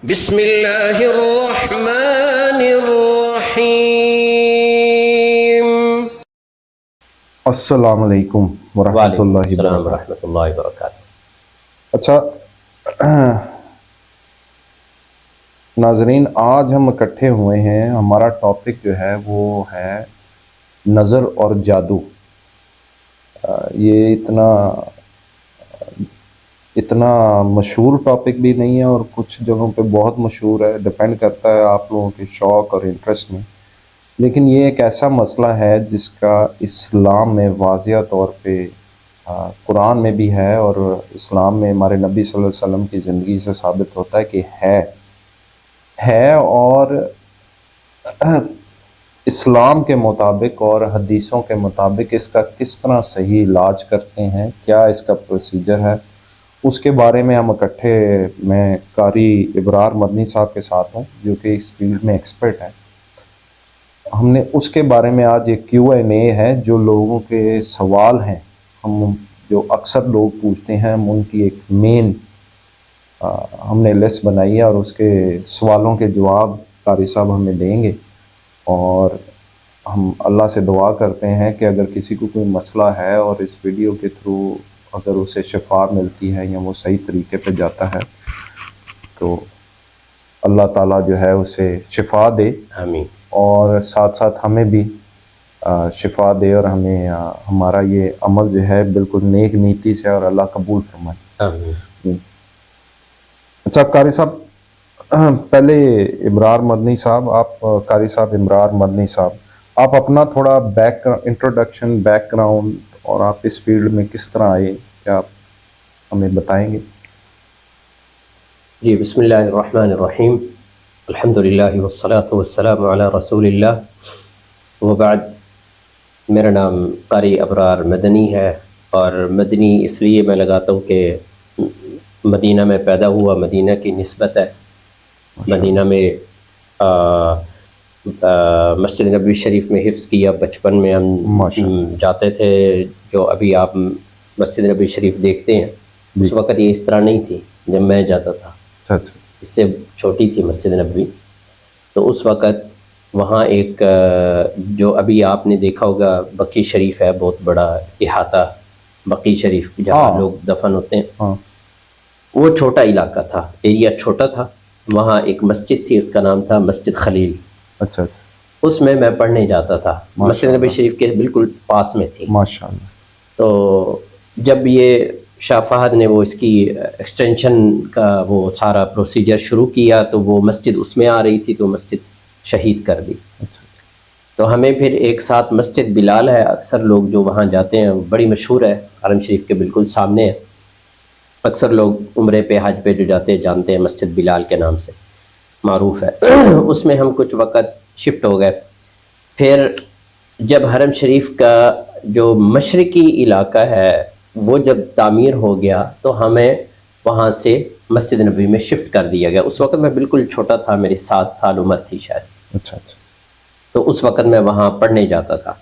بسم اللہ الرحمن الرحیم۔ السلام علیکم ورحمۃ اللہ السلام وبرکاتہ۔ ورحمۃ اللہ وبرکاتہ۔ اچھا ناظرین، آج ہم اکٹھے ہوئے ہیں، ہمارا ٹاپک جو ہے وہ ہے نظر اور جادو۔ یہ اتنا مشہور ٹاپک بھی نہیں ہے اور کچھ جگہوں پہ بہت مشہور ہے، ڈپینڈ کرتا ہے آپ لوگوں کے شوق اور انٹرسٹ میں۔ لیکن یہ ایک ایسا مسئلہ ہے جس کا اسلام میں واضح طور پہ قرآن میں بھی ہے اور اسلام میں ہمارے نبی صلی اللہ علیہ وسلم کی زندگی سے ثابت ہوتا ہے کہ ہے اور اسلام کے مطابق اور حدیثوں کے مطابق اس کا کس طرح صحیح علاج کرتے ہیں، کیا اس کا پروسیجر ہے، اس کے بارے میں ہم اکٹھے، میں قاری ابرار مدنی صاحب کے ساتھ ہوں جو کہ اس فیلڈ میں ایکسپرٹ ہے۔ ہم نے اس کے بارے میں آج ایک Q&A ہے، جو لوگوں کے سوال ہیں جو اکثر لوگ پوچھتے ہیں، ہم ان کی ایک مین ہم نے لسٹ بنائی ہے اور اس کے سوالوں کے جواب قاری صاحب ہمیں دیں گے۔ اور ہم اللہ سے دعا کرتے ہیں کہ اگر کسی کو کوئی مسئلہ ہے اور اس ویڈیو کے تھرو اگر اسے شفا ملتی ہے یا وہ صحیح طریقے پہ جاتا ہے تو اللہ تعالیٰ جو ہے اسے شفا دے، آمین۔ اور ساتھ ساتھ ہمیں بھی شفا دے اور ہمیں ہمارا یہ عمل جو ہے بالکل نیک نیتی سے اور اللہ قبول فرمائے، آمین۔ اچھا قاری صاحب، پہلے ابرار مدنی صاحب، آپ قاری صاحب ابرار مدنی صاحب، آپ اپنا تھوڑا انٹروڈکشن، بیک گراؤنڈ اور آپ اس فیلڈ میں کس طرح آئے، کیا آپ ہمیں بتائیں گے؟ جی، بسم اللہ الرحمن الرحیم، الحمدللہ والصلاة والسلام علی رسول اللہ، وبعد۔ میرا نام قاری ابرار مدنی ہے، اور مدنی اس لیے میں لگاتا ہوں کہ مدینہ میں پیدا ہوا، مدینہ کی نسبت ہے۔ مدینہ میں مسجد نبوی شریف میں حفظ کیا، بچپن میں ہم جاتے تھے، جو ابھی آپ مسجد نبوی شریف دیکھتے ہیں اس وقت یہ اس طرح نہیں تھی جب میں جاتا تھا، اس سے چھوٹی تھی مسجد نبوی۔ تو اس وقت وہاں ایک جو ابھی آپ نے دیکھا ہوگا بقی شریف ہے، بہت بڑا احاطہ بقی شریف جہاں لوگ دفن ہوتے ہیں، وہ چھوٹا علاقہ تھا، ایریا چھوٹا تھا۔ وہاں ایک مسجد تھی، اس کا نام تھا مسجد خلیل۔ اچھا، اس میں پڑھنے جاتا تھا، مسجد نبوی شریف کے بالکل پاس میں تھی۔ ماشاءاللہ۔ تو جب یہ شاہ فہد نے وہ اس کی ایکسٹینشن کا وہ سارا پروسیجر شروع کیا تو وہ مسجد اس میں آ رہی تھی، تو مسجد شہید کر دی۔ تو ہمیں پھر ایک ساتھ مسجد بلال ہے، اکثر لوگ جو وہاں جاتے ہیں، بڑی مشہور ہے، حرم شریف کے بالکل سامنے ہے، اکثر لوگ عمرے پہ حج پہ جو جاتے ہیں جانتے ہیں، مسجد بلال کے نام سے معروف ہے۔ اس میں ہم کچھ وقت شفٹ ہو گئے۔ پھر جب حرم شریف کا جو مشرقی علاقہ ہے وہ جب تعمیر ہو گیا تو ہمیں وہاں سے مسجد نبوی میں شفٹ کر دیا گیا۔ اس وقت میں بالکل چھوٹا تھا، میری 7 سال عمر تھی شاید۔ اچھا۔ تو اس وقت میں وہاں پڑھنے جاتا تھا،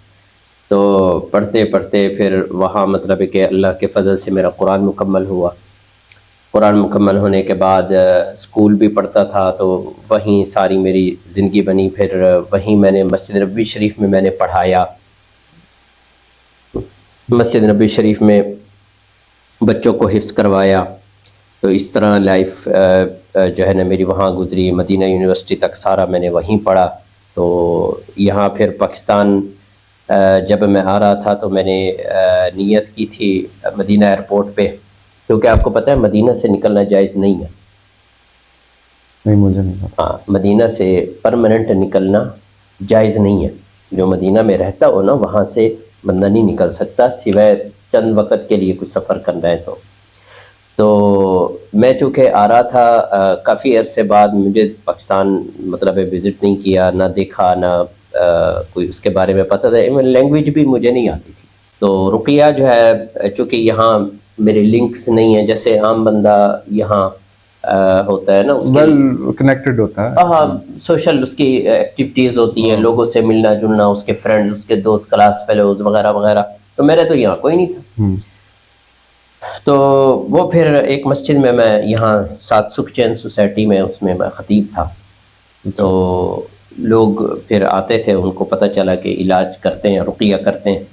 تو پڑھتے پڑھتے پھر وہاں مطلب ہے کہ اللہ کے فضل سے میرا قرآن مکمل ہوا۔ قرآن مکمل ہونے کے بعد اسکول بھی پڑھتا تھا، تو وہیں ساری میری زندگی بنی۔ پھر وہیں میں نے مسجد نبوی شریف میں نے پڑھایا، مسجد نبوی شریف میں بچوں کو حفظ کروایا۔ تو اس طرح لائف جو ہے نا میری وہاں گزری، مدینہ یونیورسٹی تک سارا میں نے وہیں پڑھا۔ تو یہاں پھر پاکستان جب میں آ رہا تھا تو میں نے نیت کی تھی مدینہ ایئرپورٹ پہ، کیونکہ آپ کو پتہ ہے مدینہ سے نکلنا جائز نہیں ہے۔ نہیں، مجھے نہیں پتا۔ ہاں، مدینہ سے پرماننٹ نکلنا جائز نہیں ہے۔ جو مدینہ میں رہتا ہو نا وہاں سے بندہ نہیں نکل سکتا، سوائے چند وقت کے لیے کچھ سفر کرنا ہے تو میں چونکہ آ رہا تھا، کافی عرصے بعد مجھے پاکستان مطلب وزٹ نہیں کیا، نہ دیکھا، نہ کوئی اس کے بارے میں پتہ تھا، ایون لینگویج بھی مجھے نہیں آتی تھی۔ تو رقیہ جو ہے چونکہ یہاں میرے لنکس نہیں ہیں جیسے عام بندہ یہاں ہوتا ہے نا، اس کے کنیکٹڈ ہوتا ہے، ہاں، سوشل اس کی ایکٹیویٹیز ہوتی ہیں، لوگوں سے ملنا جلنا، اس کے فرینڈز، اس کے دوست، کلاس فیلوز وغیرہ وغیرہ، تو میرے تو یہاں کوئی نہیں تھا۔ تو وہ پھر ایک مسجد میں یہاں سات سکھ چین سوسائٹی میں اس میں خطیب تھا. تو لوگ پھر آتے تھے، ان کو پتہ چلا کہ علاج کرتے ہیں، رقیہ کرتے ہیں،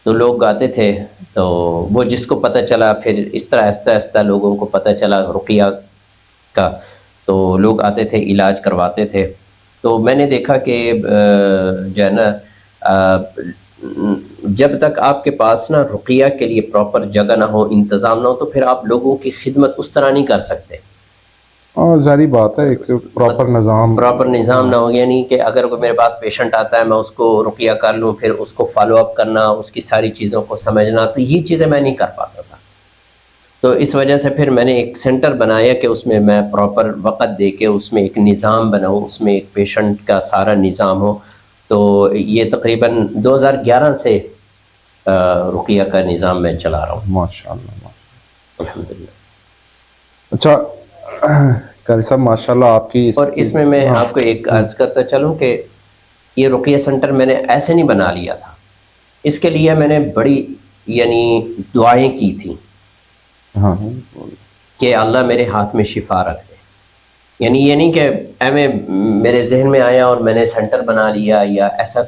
تو لوگ آتے تھے. تو وہ جس کو پتہ چلا، پھر اس طرح آہستہ آہستہ لوگوں کو پتہ چلا رقیہ کا، تو لوگ آتے تھے، علاج کرواتے تھے. تو میں نے دیکھا کہ جو ہے نا جب تک آپ کے پاس نا رقیہ کے لیے پراپر جگہ نہ ہو، انتظام نہ ہو، تو پھر آپ لوگوں کی خدمت اس طرح نہیں کر سکتے. ظاہری بات ہے، ایک پراپر نظام نہ ہو. یعنی کہ اگر کوئی میرے پاس پیشنٹ آتا ہے، میں اس کو رقیہ کر لوں، پھر اس کو فالو اپ کرنا، اس کی ساری چیزوں کو سمجھنا، تو یہ چیزیں میں نہیں کر پاتا تھا. تو اس وجہ سے پھر میں نے ایک سینٹر بنایا کہ اس میں پراپر وقت دے کے اس میں ایک نظام بناؤں، اس میں ایک پیشنٹ کا سارا نظام ہو. تو یہ تقریباً 2011 سے رقیہ کا نظام میں چلا رہا ہوں. ماشاءاللہ الحمدللہ. اچھا قاری صاحب ماشاءاللہ آپ کی اور اس میں آپ کو ایک عرض کرتا چلوں کہ یہ رقیہ سینٹر میں نے ایسے نہیں بنا لیا تھا. اس کے لیے میں نے بڑی یعنی دعائیں کی تھیں کہ اللہ میرے ہاتھ میں شفا رکھ دے. یعنی یہ نہیں کہ میرے ذہن میں آیا اور میں نے سینٹر بنا لیا، یا ایسا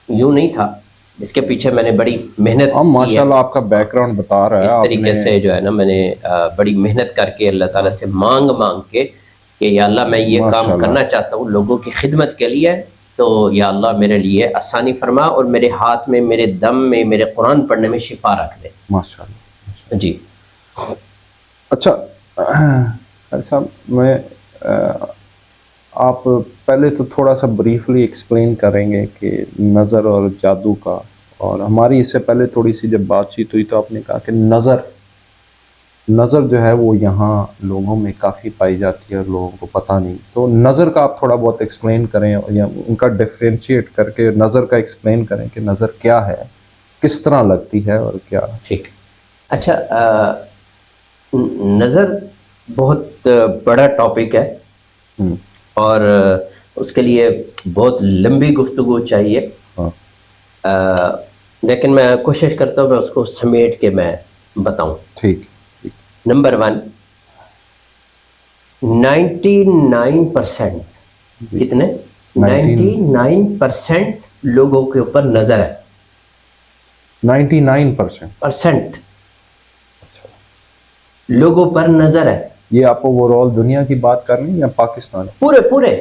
یوں نہیں تھا. اس کے پیچھے میں نے بڑی محنت کی ہے. ماشاءاللہ آپ کا بیک گراؤنڈ بتا رہا ہے. اس طریقے سے جو ہے نا میں نے بڑی محنت کر کے اللہ تعالیٰ سے مانگ کے کہ یا اللہ میں یہ کام کرنا چاہتا ہوں لوگوں کی خدمت کے لیے، تو یا اللہ میرے لیے آسانی فرما اور میرے ہاتھ میں، میرے دم میں، میرے قرآن پڑھنے میں شفا رکھ دے. ماشاءاللہ جی. اچھا قاری صاحب، میں آپ پہلے تو تھوڑا سا بریفلی ایکسپلین کریں گے کہ نظر اور جادو کا، اور ہماری اس سے پہلے تھوڑی سی جب بات چیت ہوئی تو آپ نے کہا کہ نظر جو ہے وہ یہاں لوگوں میں کافی پائی جاتی ہے اور لوگوں کو پتہ نہیں. تو نظر کا آپ تھوڑا بہت ایکسپلین کریں، یا ان کا ڈفرینشیٹ کر کے نظر کا ایکسپلین کریں کہ نظر کیا ہے، کس طرح لگتی ہے اور کیا. ٹھیک. اچھا، نظر بہت بڑا ٹاپک ہے اور اس کے لیے بہت لمبی گفتگو چاہیے. لیکن میں کوشش کرتا ہوں میں اس کو سمیٹ کے میں بتاؤں. ٹھیک. نمبر 1، 99% کتنے 99% لوگوں کے اوپر نظر ہے. 99% لوگوں پر نظر ہے. یہ آپ اوور آل دنیا کی بات کر رہے ہیں یا پاکستان؟ پورے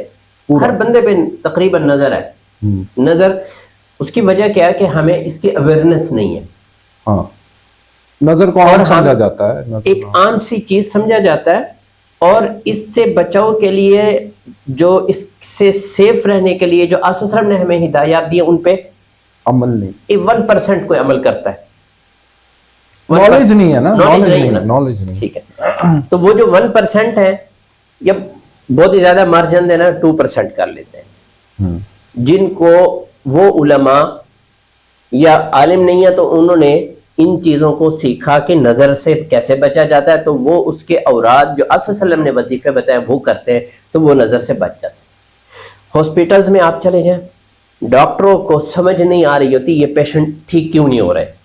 ہر بندے پہ تقریباً نظر ہے. نظر اس کی وجہ کیا ہے کہ ہمیں اس کی اویئرنیس نہیں ہے. ہاں، نظر کو عام سمجھا جاتا ہے، ایک عام سی چیز سمجھا جاتا ہے، اور اس سے بچاؤ کے لیے، جو اس سے سیف رہنے کے لیے جو آپ صلی اللہ علیہ وسلم نے ہمیں ہدایات دی ان پہ عمل نہیں. 1% کوئی عمل کرتا ہے. نالج نہیں ہے نا. نالج نہیں. ٹھیک ہے. تو وہ جو 1% ہے، یا بہت ہی زیادہ مارجن دینا 2% کر لیتے ہیں، جن کو وہ علماء یا عالم نہیں ہے تو انہوں نے ان چیزوں کو سیکھا کہ نظر سے کیسے بچا جاتا ہے، تو وہ اس کے اوراد جو آپ صلی اللہ علیہ وسلم نے وظیفے بتائے وہ کرتے ہیں، تو وہ نظر سے بچ جاتے ہیں. ہاسپٹلز میں آپ چلے جائیں، ڈاکٹروں کو سمجھ نہیں آ رہی ہوتی یہ پیشنٹ ٹھیک کیوں نہیں ہو رہے.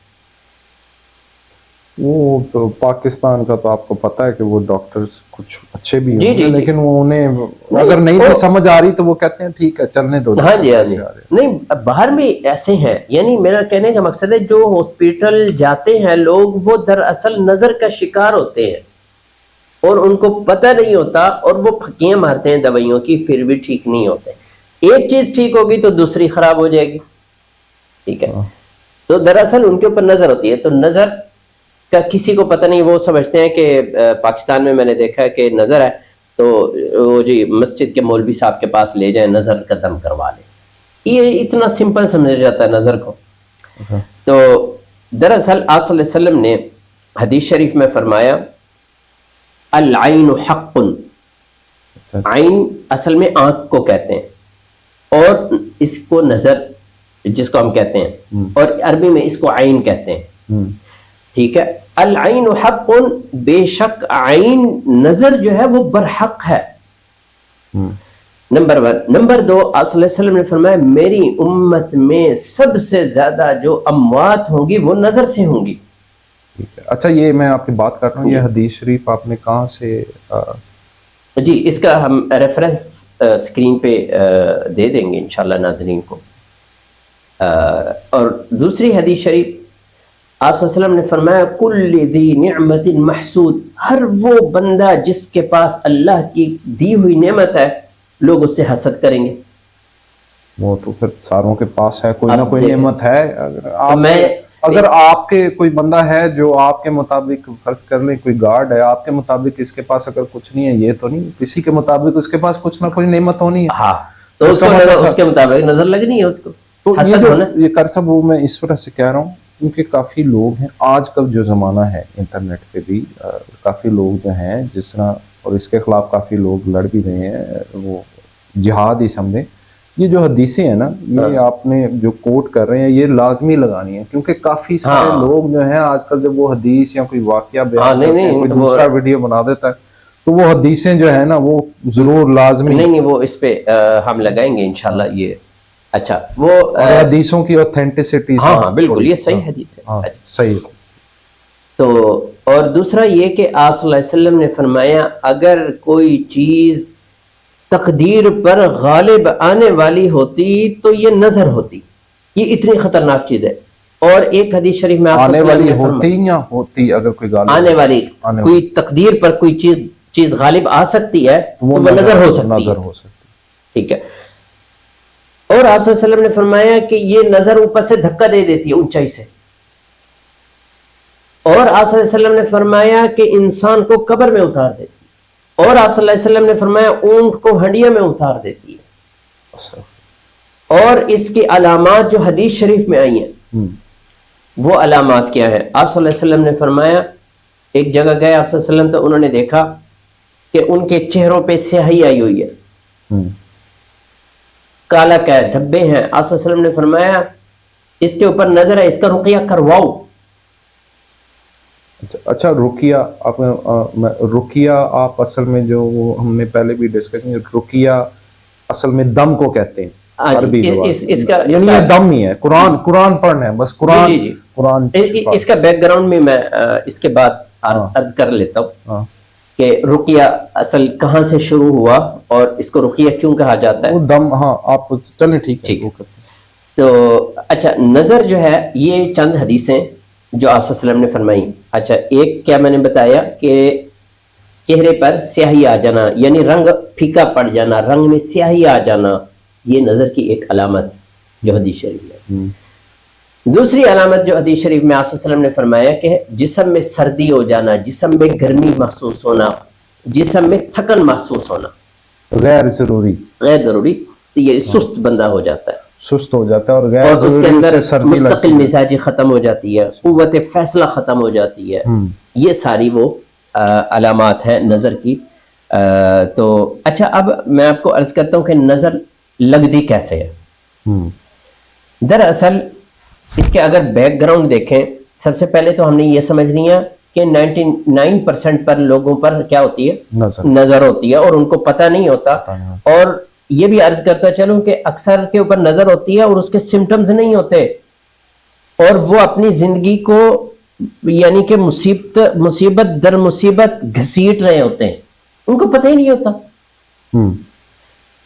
وہ تو پاکستان کا تو آپ کو پتا ہے کہ وہ ڈاکٹرز کچھ اچھے بھی ہیں، جی لیکن وہ انہیں اگر نہیں بھی سمجھ آ رہی تو وہ کہتے ہیں ٹھیک ہے چلنے دو. ہاں جی. نہیں، باہر میں ایسے ہیں. یعنی میرا کہنے کا مقصد ہے جو ہاسپٹل جاتے ہیں لوگ، وہ دراصل نظر کا شکار ہوتے ہیں اور ان کو پتہ نہیں ہوتا، اور وہ پھکیاں مارتے ہیں دوائیوں کی، پھر بھی ٹھیک نہیں ہوتے. ایک چیز ٹھیک ہوگی تو دوسری خراب ہو جائے گی. ٹھیک ہے. تو دراصل ان کے اوپر نظر ہوتی ہے. تو نظر کا کسی کو پتہ نہیں، وہ سمجھتے ہیں کہ پاکستان میں نے دیکھا ہے کہ نظر ہے تو وہ جی مسجد کے مولوی صاحب کے پاس لے جائیں، نظر کا دم کروا لیں. یہ اتنا سمپل سمجھا جاتا ہے نظر کو. تو دراصل آپ صلی اللہ علیہ وسلم نے حدیث شریف میں فرمایا العین حق. عین اصل میں آنکھ کو کہتے ہیں، اور اس کو نظر جس کو ہم کہتے ہیں، اور عربی میں اس کو عین کہتے ہیں. ٹھیک ہے. العین حق، بے شک عین نظر جو ہے وہ برحق ہے. نمبر 1. نمبر 2، آپ صلی اللہ علیہ وسلم نے فرمایا میری امت میں سب سے زیادہ جو اموات ہوں گی وہ نظر سے ہوں گی. ٹھیک ہے. اچھا یہ میں آپ کی بات کر رہا ہوں، یہ حدیث شریف آپ نے کہاں سے جی اس کا ہم ریفرنس اسکرین پہ دے دیں گے انشاءاللہ ناظرین کو. اور دوسری حدیث شریف آپ صلی اللہ علیہ وسلم نے فرمایا کل ذی نعمت محسود، ہر وہ بندہ جس کے پاس اللہ کی دی ہوئی نعمت ہے لوگ اس سے حسد کریں گے. وہ تو پھر ساروں کے پاس ہے کوئی نہ کوئی نعمت ہے. اگر میں آپ کے کوئی بندہ ہے جو آپ کے مطابق فرض کر لیں کوئی گارڈ ہے آپ کے مطابق اس کے پاس اگر کچھ نہیں ہے، یہ تو نہیں کسی کے مطابق اس کے پاس کچھ نہ کوئی نعمت ہونی ہے. ہاں تو اس کو اس کے مطابق نظر لگنی ہے اس کو. تو یہ کر سب وہ میں اس وجہ سے کہہ رہا ہوں کیونکہ کافی لوگ ہیں آج کل جو زمانہ ہے انٹرنیٹ پہ بھی کافی لوگ جو ہیں جس طرح، اور اس کے خلاف کافی لوگ لڑ بھی رہے ہیں، وہ جہاد ہی سمجھیں. یہ جو حدیثیں ہیں نا یہ آپ نے جو کوٹ کر رہے ہیں یہ لازمی لگانی ہے کیونکہ کافی سارے لوگ جو ہیں آج کل جب وہ حدیث یا کوئی واقعہ بیان کرتے ہیں، کوئی دوسرا ویڈیو بنا دیتا ہے تو وہ حدیثیں جو ہے نا وہ ضرور لازمی نہیں وہ اس پہ ہم لگائیں گے انشاءاللہ. یہ اچھا وہ حدیثوں کی اوتھینٹسٹی. ہاں بالکل یہ صحیح حدیث ہے. صحیح. تو اور دوسرا یہ کہ آپ صلی اللہ علیہ وسلم نے فرمایا اگر کوئی چیز تقدیر پر غالب آنے والی ہوتی تو یہ نظر ہوتی. یہ اتنی خطرناک چیز ہے. اور ایک حدیث شریف میں آنے والی ہوتی یا ہوتی اگر کوئی غالب آنے والی کوئی تقدیر پر کوئی چیز غالب آ سکتی ہے تو وہ نظر ہو سکتی. ٹھیک ہے. اور آپ صلی اللہ علیہ وسلم نے فرمایا کہ یہ نظر اوپر سے دھکا دے دیتی ہے اونچائی سے. اور آپ صلی اللہ علیہ وسلم نے فرمایا کہ انسان کو قبر میں اتار دیتی. اور آپ صلی اللہ علیہ وسلم نے فرمایا اونٹ کو ہنڈیا میں اتار دیتی ہے. اور اس کی علامات جو حدیث شریف میں آئی ہیں وہ علامات کیا ہے؟ آپ صلی اللہ علیہ وسلم نے فرمایا ایک جگہ گئے آپ صلی اللہ علیہ وسلم تو انہوں نے دیکھا کہ ان کے چہروں پہ سیاہی آئی ہوئی ہے، کالا کیا ہے، دھبے ہیں. آپ صلی اللہ علیہ وسلم نے فرمایا اس کے اوپر نظر ہے، اس کا رقیہ کرواؤ. اچھا رقیہ رقیہ آپ اصل میں جو ہم نے پہلے بھی ڈسکس کیا، رقیہ اصل میں دم کو کہتے ہیں عربی یعنی یہ دم ہی ہے. قرآن پڑھنا ہے بس. قرآن اس کا بیک گراؤنڈ میں اس کے بعد عرض کر لیتا ہوں کہ رقیہ اصل کہاں سے شروع ہوا اور اس کو رقیہ کیوں کہا جاتا ہے. وہ دم. ہاں آپ چلیں ٹھیک ہے. تو اچھا نظر جو ہے یہ چند حدیثیں جو آپ صلی اللہ علیہ وسلم نے فرمائی. اچھا ایک کیا میں نے بتایا کہ چہرے پر سیاہی آ جانا یعنی رنگ پھیکا پڑ جانا، رنگ میں سیاہی آ جانا، یہ نظر کی ایک علامت جو حدیث شریف میں. دوسری علامت جو حدیث شریف میں آپ صلی اللہ علیہ وسلم نے فرمایا کہ جسم میں سردی ہو جانا، جسم میں گرمی محسوس ہونا، جسم میں تھکن محسوس ہونا، غیر ضروری یہ سست بندہ ہو جاتا ہے، سست ہو جاتا ہے اور غیر اور اس کے اندر مستقل مزاجی ختم ہو جاتی ہے، قوت فیصلہ ختم ہو جاتی ہے. یہ ساری وہ علامات ہیں نظر کی. تو اچھا اب میں آپ کو عرض کرتا ہوں کہ نظر لگتی کیسے ہے. دراصل اس کے اگر بیک گراؤنڈ دیکھیں سب سے پہلے تو ہم نے یہ سمجھ لیا کہ 99% پر لوگوں پر کیا ہوتی ہے؟ نظر ہوتی ہے اور ان کو پتہ نہیں ہوتا. اور یہ بھی عرض کرتا چلوں کہ اکثر کے اوپر نظر ہوتی ہے اور اس کے سمٹمز نہیں ہوتے اور وہ اپنی زندگی کو یعنی کہ مصیبت در مصیبت گھسیٹ رہے ہوتے ہیں، ان کو پتہ ہی نہیں ہوتا.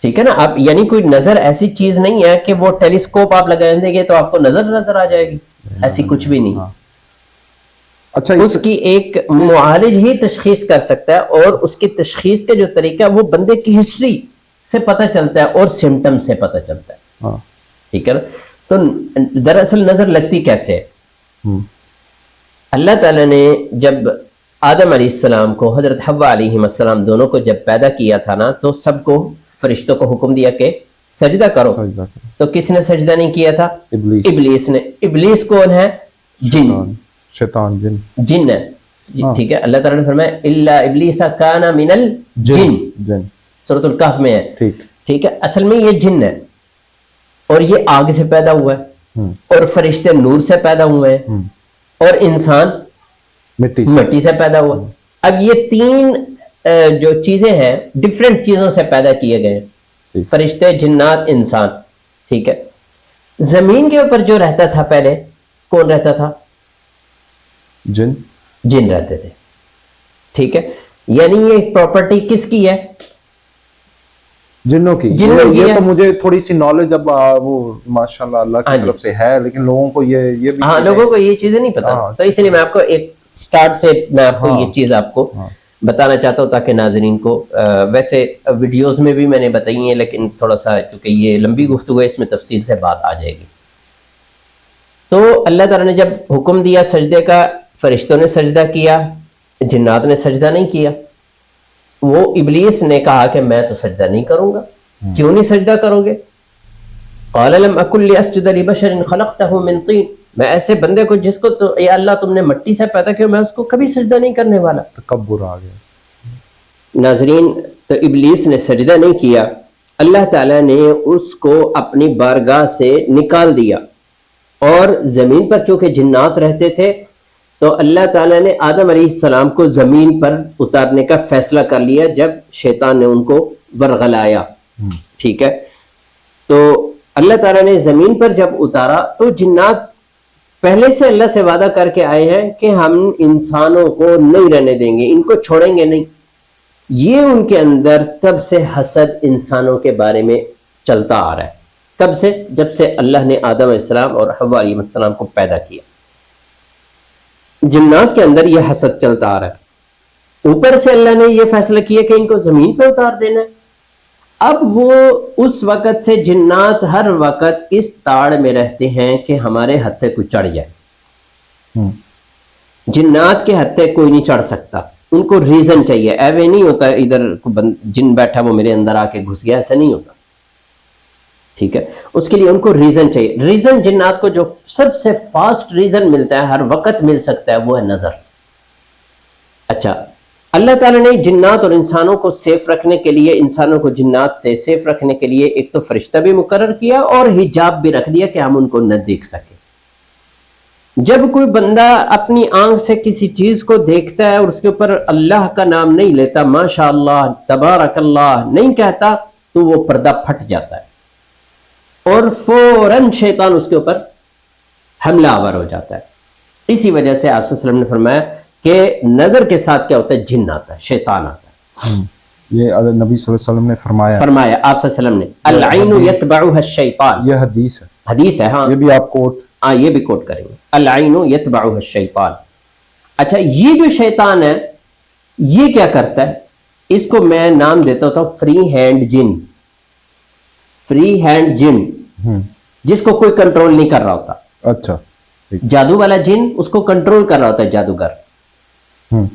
ٹھیک ہے نا. آپ یعنی کوئی نظر ایسی چیز نہیں ہے کہ وہ ٹیلیسکوپ آپ لگا دیں گے تو آپ کو نظر آ جائے گی، ایسی کچھ بھی نہیں. اچھا اس کی ایک معالج ہی تشخیص کر سکتا ہے اور اس کی تشخیص کا جو طریقہ ہے وہ بندے کی ہسٹری سے پتہ چلتا ہے اور سمٹم سے پتہ چلتا ہے. ٹھیک ہے نا. تو دراصل نظر لگتی کیسے ہے؟ اللہ تعالیٰ نے جب آدم علیہ السلام کو حضرت حوا علیہ السلام دونوں کو جب پیدا کیا تھا نا تو سب کو فرشتوں کو حکم دیا کہ سجدہ کرو. تو کس نے سجدہ نہیں کیا تھا؟ ابلیس نے. ابلیس کون ہے؟ جن، شیطان، جن ہے. ٹھیک ہے. اللہ تعالیٰ نے فرمایا الا ابلیس کان من الجن، سورۃ الکہف میں ہے. ٹھیک ہے. اصل میں یہ جن ہے اور یہ آگ سے پیدا ہوا ہے اور فرشتے نور سے پیدا ہوئے ہیں اور انسان مٹی سے پیدا ہوا. اب یہ تین جو چیزیں ہیں ڈفرینٹ چیزوں سے پیدا کیے گئے ہیں، فرشتے، جنات، انسان. ٹھیک ہے. زمین کے اوپر جو رہتا تھا پہلے کون رہتا تھا؟ جن رہتے تھے. ٹھیک ہے, یعنی یہ پراپرٹی کس کی ہے؟ جنوں کی. یہ تو مجھے تھوڑی سی نالج اب وہ ماشاءاللہ اللہ کی طرف سے ہے, لیکن لوگوں کو یہ بھی ہاں لوگوں کو یہ چیزیں نہیں پتا, تو اس لیے میں آپ کو ایک سٹارٹ سے میں آپ کو یہ چیز آپ کو بتانا چاہتا ہوں تاکہ ناظرین کو, ویسے ویڈیوز میں بھی میں نے بتائی ہیں لیکن تھوڑا سا چونکہ یہ لمبی گفتگو ہے اس میں تفصیل سے بات آ جائے گی. تو اللہ تعالیٰ نے جب حکم دیا سجدے کا, فرشتوں نے سجدہ کیا, جنات نے سجدہ نہیں کیا. وہ ابلیس نے کہا کہ میں تو سجدہ نہیں کروں گا. کیوں نہیں سجدہ کرو گے؟ قال لم اکن لاسجد لبشر خلقته من طین, میں ایسے بندے کو جس کو تو یا اللہ تم نے مٹی سے پیدا کیا, میں اس کو کبھی سجدہ نہیں کرنے والا. تکبر آ گیا. ناظرین, تو ابلیس نے سجدہ نہیں کیا, اللہ تعالیٰ نے اس کو اپنی بارگاہ سے نکال دیا. اور زمین پر چونکہ جنات رہتے تھے تو اللہ تعالیٰ نے آدم علیہ السلام کو زمین پر اتارنے کا فیصلہ کر لیا جب شیطان نے ان کو ورغلایا. ٹھیک ہے, تو اللہ تعالیٰ نے زمین پر جب اتارا تو جنات پہلے سے اللہ سے وعدہ کر کے آئے ہیں کہ ہم انسانوں کو نہیں رہنے دیں گے, ان کو چھوڑیں گے نہیں. یہ ان کے اندر تب سے حسد انسانوں کے بارے میں چلتا آ رہا ہے. کب سے؟ جب سے اللہ نے آدم علیہ السلام اور حوا علیہ السلام کو پیدا کیا, جنات کے اندر یہ حسد چلتا آ رہا ہے. اوپر سے اللہ نے یہ فیصلہ کیا کہ ان کو زمین پہ اتار دینا ہے. اب وہ اس وقت سے جنات ہر وقت اس تاڑ میں رہتے ہیں کہ ہمارے ہتھے کوئی چڑھ جائے. جنات کے ہتھے کوئی نہیں چڑھ سکتا, ان کو ریزن چاہیے. ایوے نہیں ہوتا ادھر جن بیٹھا وہ میرے اندر آ کے گھس گیا, ایسا نہیں ہوتا. ٹھیک ہے, اس کے لیے ان کو ریزن چاہیے. ریزن جنات کو جو سب سے فاسٹ ریزن ملتا ہے, ہر وقت مل سکتا ہے, وہ ہے نظر. اچھا, اللہ تعالیٰ نے جنات اور انسانوں کو سیف رکھنے کے لیے, انسانوں کو جنات سے سیف رکھنے کے لیے ایک تو فرشتہ بھی مقرر کیا اور حجاب بھی رکھ دیا کہ ہم ان کو نہ دیکھ سکیں. جب کوئی بندہ اپنی آنکھ سے کسی چیز کو دیکھتا ہے اور اس کے اوپر اللہ کا نام نہیں لیتا, ماشاء اللہ تبارک اللہ نہیں کہتا, تو وہ پردہ پھٹ جاتا ہے اور فوراً شیطان اس کے اوپر حملہ آور ہو جاتا ہے. اسی وجہ سے آپ صلی اللہ علیہ وسلم نے فرمایا کہ نظر کے ساتھ کیا ہوتا ہے؟ جن آتا ہے, شیطان آتا ہے. یہ نبی صلی اللہ علیہ وسلم نے فرمایا آپ صلی اللہ علیہ وسلم نے, العین یتبعها الشیطان, یہ حدیث ہے, حدیث ہے. ہاں یہ بھی آپ کوٹ, ہاں یہ بھی کوٹ کریں گے, العین یتبعها الشیطان. اچھا, یہ جو شیطان ہے یہ کیا کرتا ہے؟ اس کو میں نام دیتا ہوتا ہوں فری ہینڈ جن. فری ہینڈ جن, جس کو کوئی کنٹرول نہیں کر رہا ہوتا. اچھا, جادو والا جن اس کو کنٹرول کر رہا ہوتا ہے جادوگر.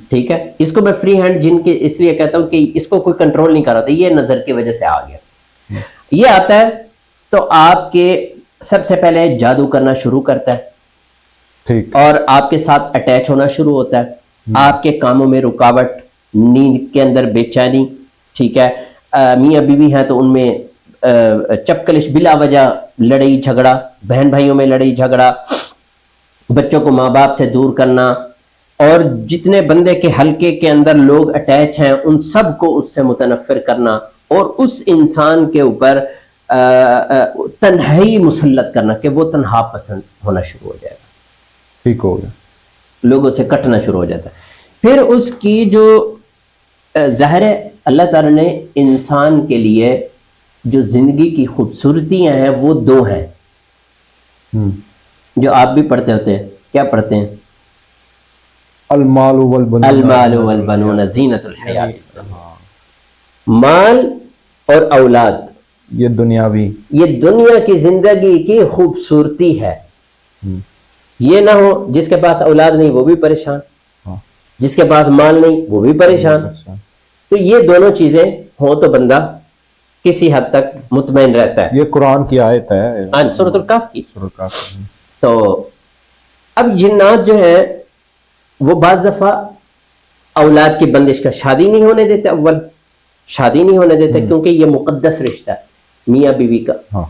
ٹھیک ہے, اس کو میں فری ہینڈ جن کے اس لیے کہتا ہوں کہ اس کو کوئی کنٹرول نہیں کر رہا ہوتا, یہ نظر کی وجہ سے آ گیا. یہ آتا ہے تو آپ کے سب سے پہلے جادو کرنا شروع کرتا ہے اور آپ کے ساتھ اٹیچ ہونا شروع ہوتا ہے. آپ کے کاموں میں رکاوٹ, نیند کے اندر بے چینی. ٹھیک ہے, میاں بیوی ہیں تو ان میں چپکلش بلا وجہ لڑائی جھگڑا, بہن بھائیوں میں لڑائی جھگڑا, بچوں کو ماں باپ سے دور کرنا, اور جتنے بندے کے حلقے کے اندر لوگ اٹیچ ہیں ان سب کو اس سے متنفر کرنا, اور اس انسان کے اوپر تنہائی مسلط کرنا کہ وہ تنہا پسند ہونا شروع ہو جائے گا. ٹھیک ہو گیا, لوگوں سے کٹنا شروع ہو جاتا ہے. پھر اس کی جو ظاہر ہے اللہ تعالیٰ نے انسان کے لیے جو زندگی کی خوبصورتیاں ہیں وہ دو ہیں, جو آپ بھی پڑھتے ہوتے ہیں. کیا پڑھتے ہیں؟ المال والبنون زینت الحیات, مال اور اولاد یہ دنیاوی, یہ دنیا کی زندگی کی خوبصورتی ہے. یہ نہ ہو جس کے پاس اولاد نہیں وہ بھی پریشان, جس کے پاس مال نہیں وہ بھی پریشان. تو یہ دونوں چیزیں ہوں تو بندہ کسی حد تک مطمئن رہتا ہے. یہ قرآن کی آیت ہے, سورۃ الکہف کی. تو اب جنات جو ہے وہ بعض دفعہ اولاد کی بندش کا شادی نہیں ہونے دیتے. اول شادی نہیں ہونے دیتے کیونکہ یہ مقدس رشتہ ہے میاں بیوی کا.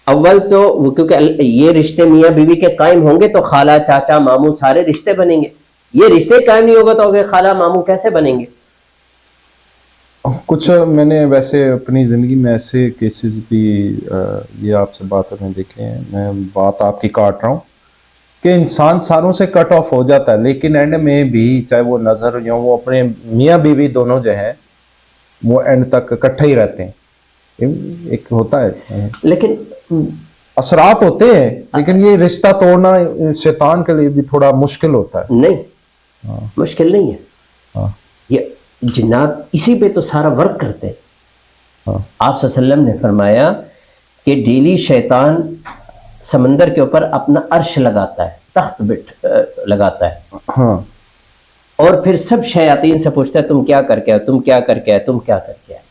اول تو وہ کیونکہ یہ رشتے میاں بیوی کے قائم ہوں گے تو خالہ چاچا ماموں سارے رشتے بنیں گے. یہ رشتے قائم نہیں ہوگا تو خالہ ماموں کیسے بنیں گے؟ کچھ میں نے ویسے اپنی زندگی میں ایسے کیسز بھی یہ آپ سے بات کرنے دیکھے ہیں. میں بات آپ کی کاٹ رہا ہوں کہ انسان ساروں سے کٹ آف ہو جاتا ہے، لیکن اینڈ میں بھی چاہے وہ نظر یا وہ اپنے میاں بیوی دونوں جو ہیں وہ اینڈ تک اکٹھے ہی رہتے ہیں. ایک ہوتا ہے لیکن اثرات ہوتے ہیں، لیکن یہ رشتہ توڑنا شیطان کے لیے بھی تھوڑا مشکل ہوتا ہے. نہیں مشکل نہیں ہے، یہ جنات اسی پہ تو سارا ورک کرتے ہیں. آپ صلی اللہ علیہ وسلم نے فرمایا کہ ڈیلی شیطان سمندر کے اوپر اپنا عرش لگاتا ہے، تخت لگاتا ہے، اور پھر سب شیاطین سے پوچھتا ہے تم کیا کر کے آئے، تم کیا کر کے آئے، تم کیا کر کے آئے.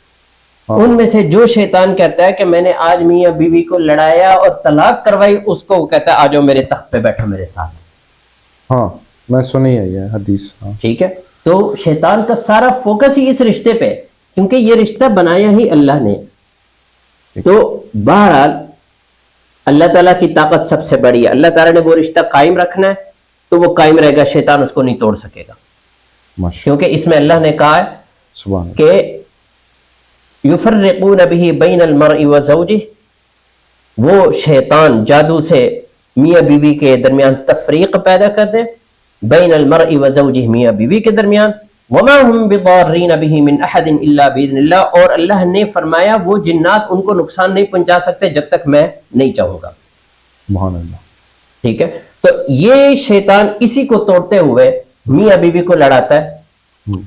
ان میں سے جو شیطان کہتا ہے کہ میں نے آج میاں بیوی کو لڑایا اور طلاق کروائی، اس کو وہ کہتا ہے آ جاؤ میرے تخت پہ بیٹھو میرے ساتھ. ہاں میں سنی ہے یہ حدیث. ٹھیک ہے، تو شیطان کا سارا فوکس ہی اس رشتے پہ، کیونکہ یہ رشتہ بنایا ہی اللہ نے. تو بہرحال اللہ تعالیٰ کی طاقت سب سے بڑی ہے. اللہ تعالیٰ نے وہ رشتہ قائم رکھنا ہے تو وہ قائم رہے گا، شیطان اس کو نہیں توڑ سکے گا. کیونکہ اس میں اللہ نے کہا ہے کہ یفرقون به بین المرء وزوجہ، وہ شیطان جادو سے میاں بیوی کے درمیان تفریق پیدا کر دے، بین المرء وزوجہ، میاں بیوی کے درمیان. وما هم بضارین به من احد الا باذن اللہ، اور اللہ نے فرمایا وہ جنات ان کو نقصان نہیں پہنچا سکتے جب تک میں نہیں چاہوں گا. سبحان اللہ. ٹھیک ہے، تو یہ شیطان اسی کو توڑتے ہوئے میاں بیوی کو لڑاتا ہے.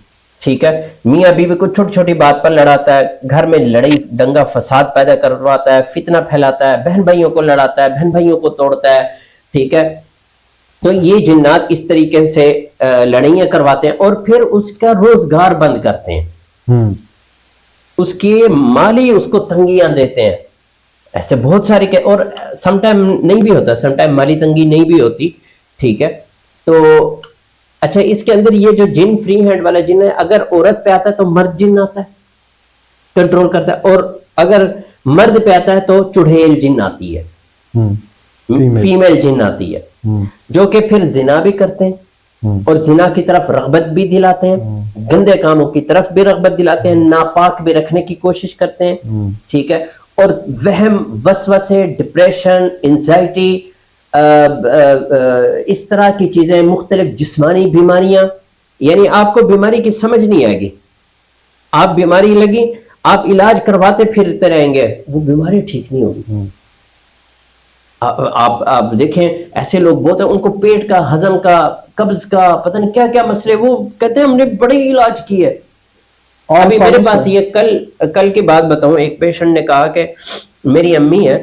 ٹھیک ہے، میاں بیوی کو چھوٹی چھوٹی بات پر لڑاتا ہے، گھر میں لڑائی دنگا فساد پیدا کرواتا ہے، فتنہ پھیلاتا ہے، بہن بھائیوں کو لڑاتا ہے، بہن بھائیوں کو توڑتا ہے. ٹھیک ہے، تو یہ جنات اس طریقے سے لڑائیاں کرواتے ہیں اور پھر اس کا روزگار بند کرتے ہیں، اس کی مالی اس کو تنگیاں دیتے ہیں. ایسے بہت سارے کے، اور سم ٹائم نہیں بھی ہوتا، سم ٹائم مالی تنگی نہیں بھی ہوتی. ٹھیک ہے، تو اچھا اس کے اندر یہ جو جن فری ہینڈ والا جن ہے، اگر عورت پہ آتا ہے تو مرد جن آتا ہے، کنٹرول کرتا ہے، اور اگر مرد پہ آتا ہے تو چڑھیل جن آتی ہے، فیمیل جن آتی ہے، جو کہ پھر زنا بھی کرتے ہیں اور زنا کی طرف رغبت بھی دلاتے ہیں، گندے کاموں کی طرف بھی رغبت دلاتے ہیں، ناپاک بھی رکھنے کی کوشش کرتے ہیں. ٹھیک ہے، اور وہم، وسوسے، ڈپریشن، انزائٹی، اس طرح کی چیزیں، مختلف جسمانی بیماریاں، یعنی آپ کو بیماری کی سمجھ نہیں آئے گی. آپ بیماری لگی، آپ علاج کرواتے پھرتے رہیں گے، وہ بیماری ٹھیک نہیں ہوگی. آپ دیکھیں ایسے لوگ بہت ہیں، ان کو پیٹ کا، ہضم کا، قبض کا، پتہ نہیں کیا کیا مسئلے، وہ کہتے ہیں ہم نے بڑے علاج کیے. ابھی میرے پاس یہ کل کی بات بتاؤں، ایک پیشنٹ نے کہا کہ میری امی ہے،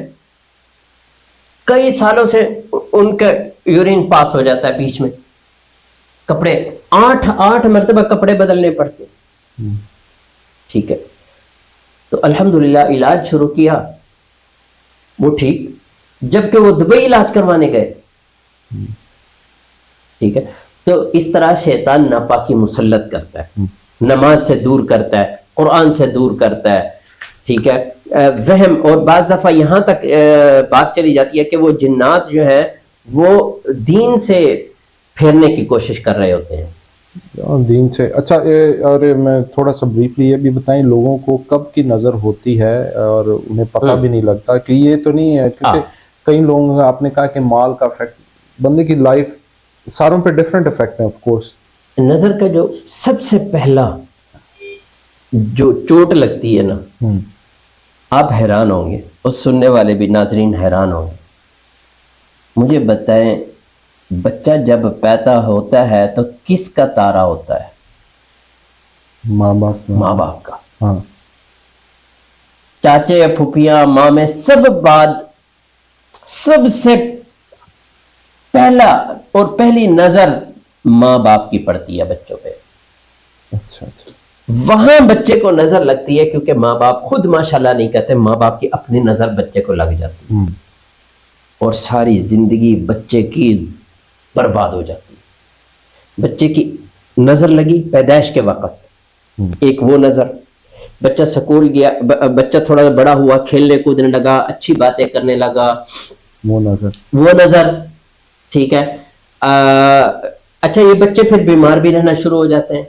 کئی سالوں سے ان کا یورین پاس ہو جاتا ہے بیچ میں، کپڑے 8 مرتبہ کپڑے بدلنے پڑتے. ٹھیک ہے، تو الحمدللہ علاج شروع کیا، وہ ٹھیک، جبکہ وہ دبئی علاج کروانے گئے. ٹھیک ہے، تو اس طرح شیطان ناپاکی مسلط کرتا ہے، نماز سے دور کرتا ہے، قرآن سے دور کرتا ہے. ٹھیک ہے، وہم، اور بعض دفعہ یہاں تک بات چلی جاتی ہے کہ وہ جنات جو ہیں وہ دین سے پھیرنے کی کوشش کر رہے ہوتے ہیں. دین سے. اچھا، اور میں تھوڑا سا بریفلی یہ بھی بتائیں، لوگوں کو کب کی نظر ہوتی ہے اور انہیں پتہ بھی نہیں لگتا کہ یہ تو نہیں ہے، کیونکہ کئی لوگ، آپ نے کہا کہ مال کا افیکٹ، بندے کی لائف ساروں پہ ڈیفرنٹ افیکٹ ہے. آف کورس نظر کا جو سب سے پہلا جو چوٹ لگتی ہے نا، آپ حیران ہوں گے، اور سننے والے بھی ناظرین حیران ہوں گے. مجھے بتائیں، بچہ جب پیدا ہوتا ہے تو کس کا تارا ہوتا ہے؟ ماں باپ کا. ہاں، چاچے یا پھوپھیاں، ماں میں سب بعد، سب سے پہلا اور پہلی نظر ماں باپ کی پڑتی ہے بچوں پہ. اچھا، وہاں بچے کو نظر لگتی ہے، کیونکہ ماں باپ خود ماشاءاللہ نہیں کہتے، ماں باپ کی اپنی نظر بچے کو لگ جاتی ہے، اور ساری زندگی بچے کی برباد ہو جاتی ہے. بچے کی نظر لگی پیدائش کے وقت، ایک وہ نظر، بچہ سکول گیا، بچہ تھوڑا بڑا ہوا، کھیلنے کودنے لگا، اچھی باتیں کرنے لگا، وہ نظر. ٹھیک ہے، اچھا یہ بچے پھر بیمار بھی رہنا شروع ہو جاتے ہیں،